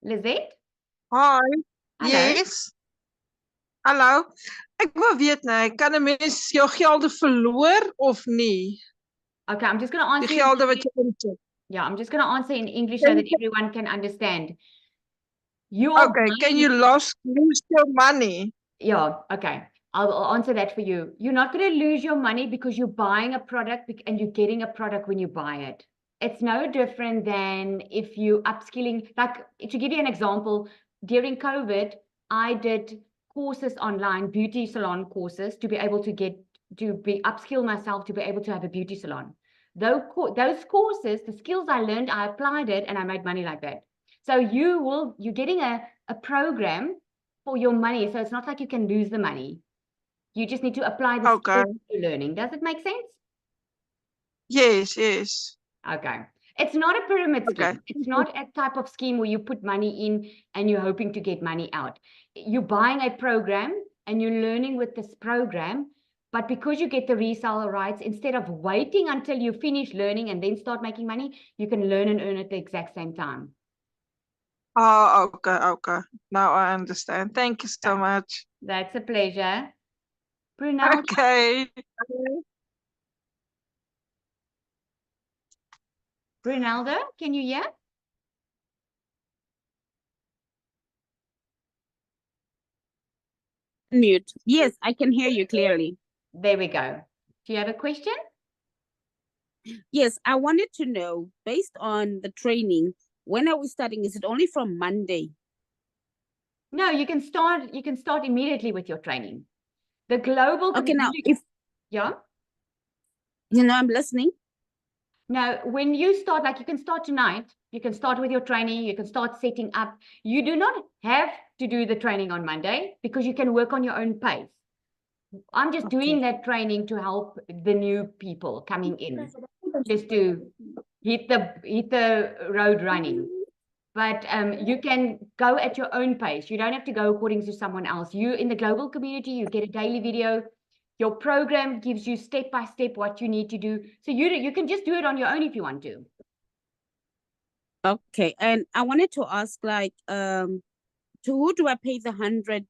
Lizette? Hi. Hallo. Yes. Hallo. Ek wou weet nou, kan 'n mens jou gelde verloor of nie? Okay, I'm just going to answer. Die gelde wat jy insit. Yeah, I'm just going to answer in English so that everyone can understand. You are Okay, can you lose your money? Yeah, okay. I'll answer that for you. You're not going to lose your money because you're buying a product and you're getting a product when you buy it. It's no different than if you upskilling. Like, to give you an example, during COVID, I did courses online, beauty salon courses, to be able to upskill myself to be able to have a beauty salon. Those courses, the skills I learned, I applied it and I made money like that. So you're getting a program for your money. So it's not like you can lose the money. You just need to apply the Okay. skills you're learning. Does it make sense? Yes, yes. Okay. It's not a pyramid scheme. Okay. It's not a type of scheme where you put money in and you're hoping to get money out. You're buying a program and you're learning with this program. But because you get the reseller rights, instead of waiting until you finish learning and then start making money, you can learn and earn at the exact same time. Oh, okay, okay. Now I understand. Thank you so Okay. much. That's a pleasure. Brunel, Okay. Bruneldo, can you hear? Mute. Yes, I can hear you clearly. There we go. Do you have a question? Yes, I wanted to know, based on the training, when are we starting? Is it only from Monday? No, you can start immediately with your training. The global Okay, now community- if yeah. I'm listening. Now, when you start, like, you can start tonight, you can start with your training, you can start setting up. You do not have to do the training on Monday because you can work on your own pace. I'm just doing that training to help the new people coming in, just to hit the road running. But you can go at your own pace. You don't have to go according to someone else. You, in the global community, you get a daily video. Your program gives you step by step what you need to do. So you can just do it on your own if you want to. Okay, and I wanted to ask, like, to who do I pay the $100?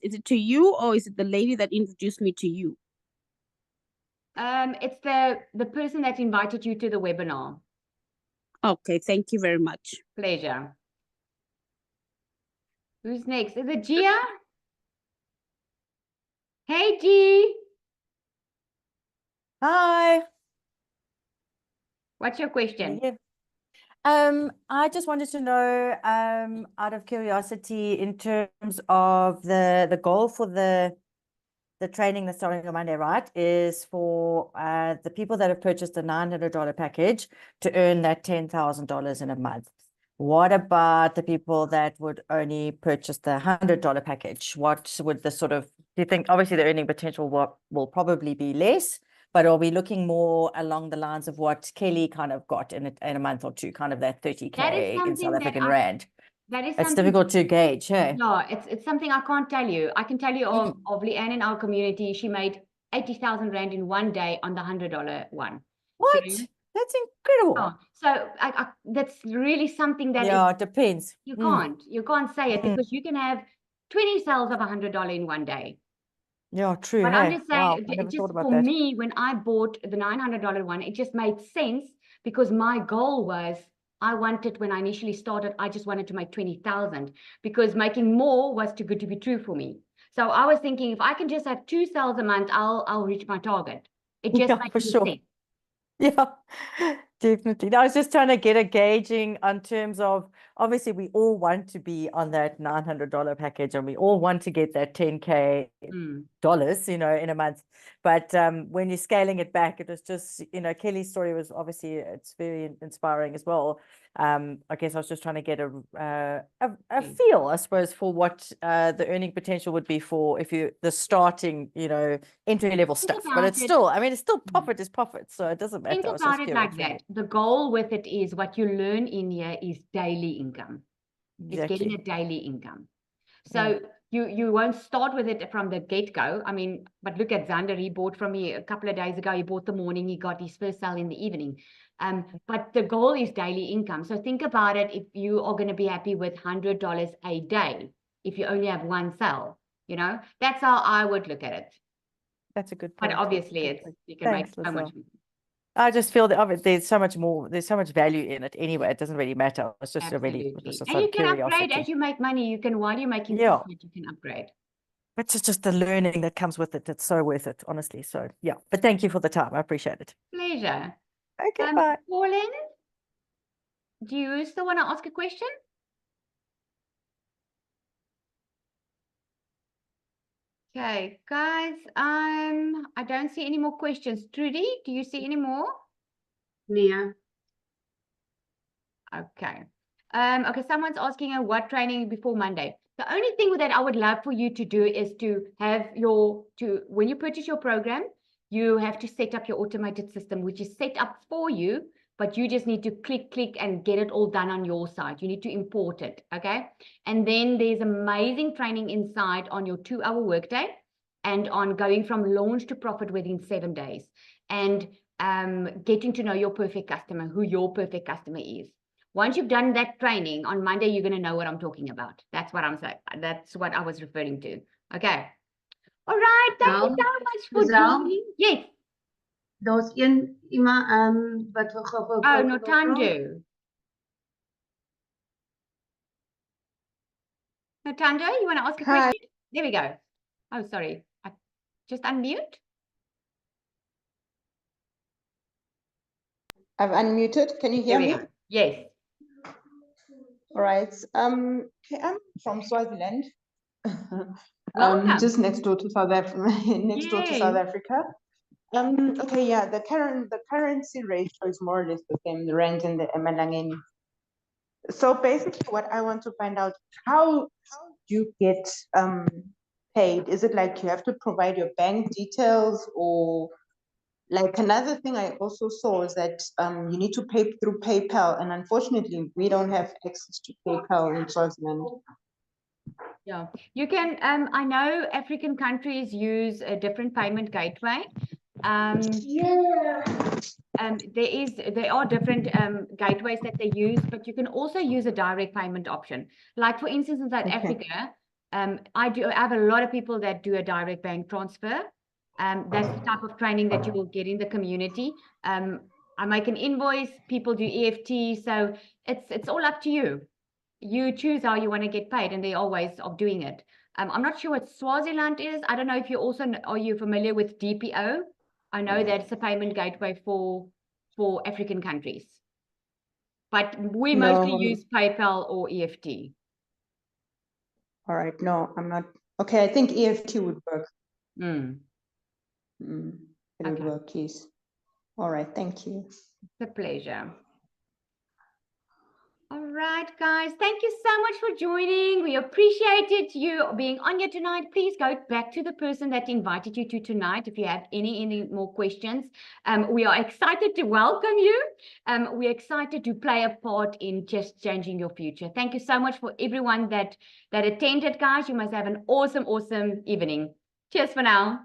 Is it to you or is it the lady that introduced me to you? It's the person that invited you to the webinar. Okay, thank you very much. Pleasure. Who's next? Is it Gia? Hey, G. Hi. What's your question? Yeah. I just wanted to know, out of curiosity, in terms of the goal for the training that's starting on Monday, right, is for the people that have purchased a $900 package to earn that $10,000 in a month. What about the people that would only purchase the $100 package? What would the sort of, do you think, obviously the earning potential will probably be less, but are we looking more along the lines of what Kelly kind of got in a month or two, kind of that 30K in South African Rand? That is It's something difficult to gauge, hey? No, it's something I can't tell you. I can tell you of Leanne in our community. She made 80,000 Rand in one day on the $100 one. What? Okay? That's incredible. Oh, so that's really something that Yeah, it depends. you can't say it because you can have 20 sales of $100 in one day. Yeah, true. But Hey, I'm just saying, wow, I never just thought about for that. me, when I bought the $900 one, it just made sense because my goal was, I wanted, when I initially started, I just wanted to make 20,000 because making more was too good to be true for me. So I was thinking, if I can just have 2 sales a month, I'll reach my target. It just Yeah, for makes sure. sense. Yeah, definitely. No, I was just trying to get a gauging on terms of, obviously we all want to be on that $900 package and we all want to get that 10K dollars, in a month. But when you're scaling it back, it was just, Kelly's story was obviously, it's very inspiring as well. I guess I was just trying to get a feel, I suppose, for what the earning potential would be for the starting, entry level stuff. But it's still, I mean, it's still profit is profit, so it doesn't matter. Think I was about just it like curious. that. The goal with it is what you learn in here is daily income. It's getting a daily income. So you won't start with it from the get-go. I mean, but look at Xander, he bought from me a couple of days ago. He bought the morning, he got his first sale in the evening. But the goal is daily income. So think about it, if you are going to be happy with $100 a day, if you only have one sale, that's how I would look at it. That's a good But point. obviously you can make so much. I just feel that there's so much more, there's so much value in it anyway. It doesn't really matter. It's just a really, Absolutely. just And you a can upgrade curiosity. as you make money. You can, while you're making Yeah. profit, you can upgrade. But it's just the learning that comes with it. It's so worth it, honestly. So yeah, but thank you for the time. I appreciate it. Pleasure. Okay, bye. Pauline, do you still want to ask a question? Okay, guys, I don't see any more questions. Trudy, do you see any more? Yeah. Okay. Okay, someone's asking her what training before Monday. The only thing that I would love for you to do is to have when you purchase your program, you have to set up your automated system, which is set up for you, but you just need to click and get it all done on your side. You need to import it, okay? And then there's amazing training inside on your 2-hour workday and on going from launch to profit within 7 days and getting to know your perfect customer, who your perfect customer is. Once you've done that training, on Monday, you're going to know what I'm talking about. That's what I'm saying. That's what I was referring to. Okay. All right. Thank you so much for joining. Yes. Daar's iemand wat gou Oh, Notando. Notando, you want to ask a Hi. question? There we go. Oh, sorry. I just unmute. I've unmuted. Can you hear There we me? go. Yes. All right. Okay, I'm from Swaziland. Welcome. Just next door to South Africa. Next door to South Yay. Africa. Okay, yeah, the currency ratio is more or less the same, the rand and the emalangeni. So basically what I want to find out, how do you get paid? Is it like you have to provide your bank details, or like another thing I also saw is that you need to pay through PayPal, and unfortunately we don't have access to PayPal in Swaziland. Yeah, you can. I know African countries use a different payment gateway. There are different gateways that they use, but you can also use a direct payment option. Like for instance, in South Africa, I have a lot of people that do a direct bank transfer. That's the type of training that you will get in the community. I make an invoice, people do EFT, so it's all up to you. You choose how you want to get paid, and there are ways of doing it. I'm not sure what Swaziland is. I don't know if you also are you familiar with DPO? I know that's a payment gateway for African countries, but we mostly No. use PayPal or EFT. All right, no, I'm not. Okay, I think EFT would work. It would work, yes. All right, thank you. It's a pleasure. All right, guys, thank you so much for joining. We appreciated you being on here tonight. Please go back to the person that invited you to tonight if you have any more questions. We are excited to welcome you. We're excited to play a part in just changing your future. Thank you so much for everyone that attended, guys. You must have an awesome evening. Cheers for now.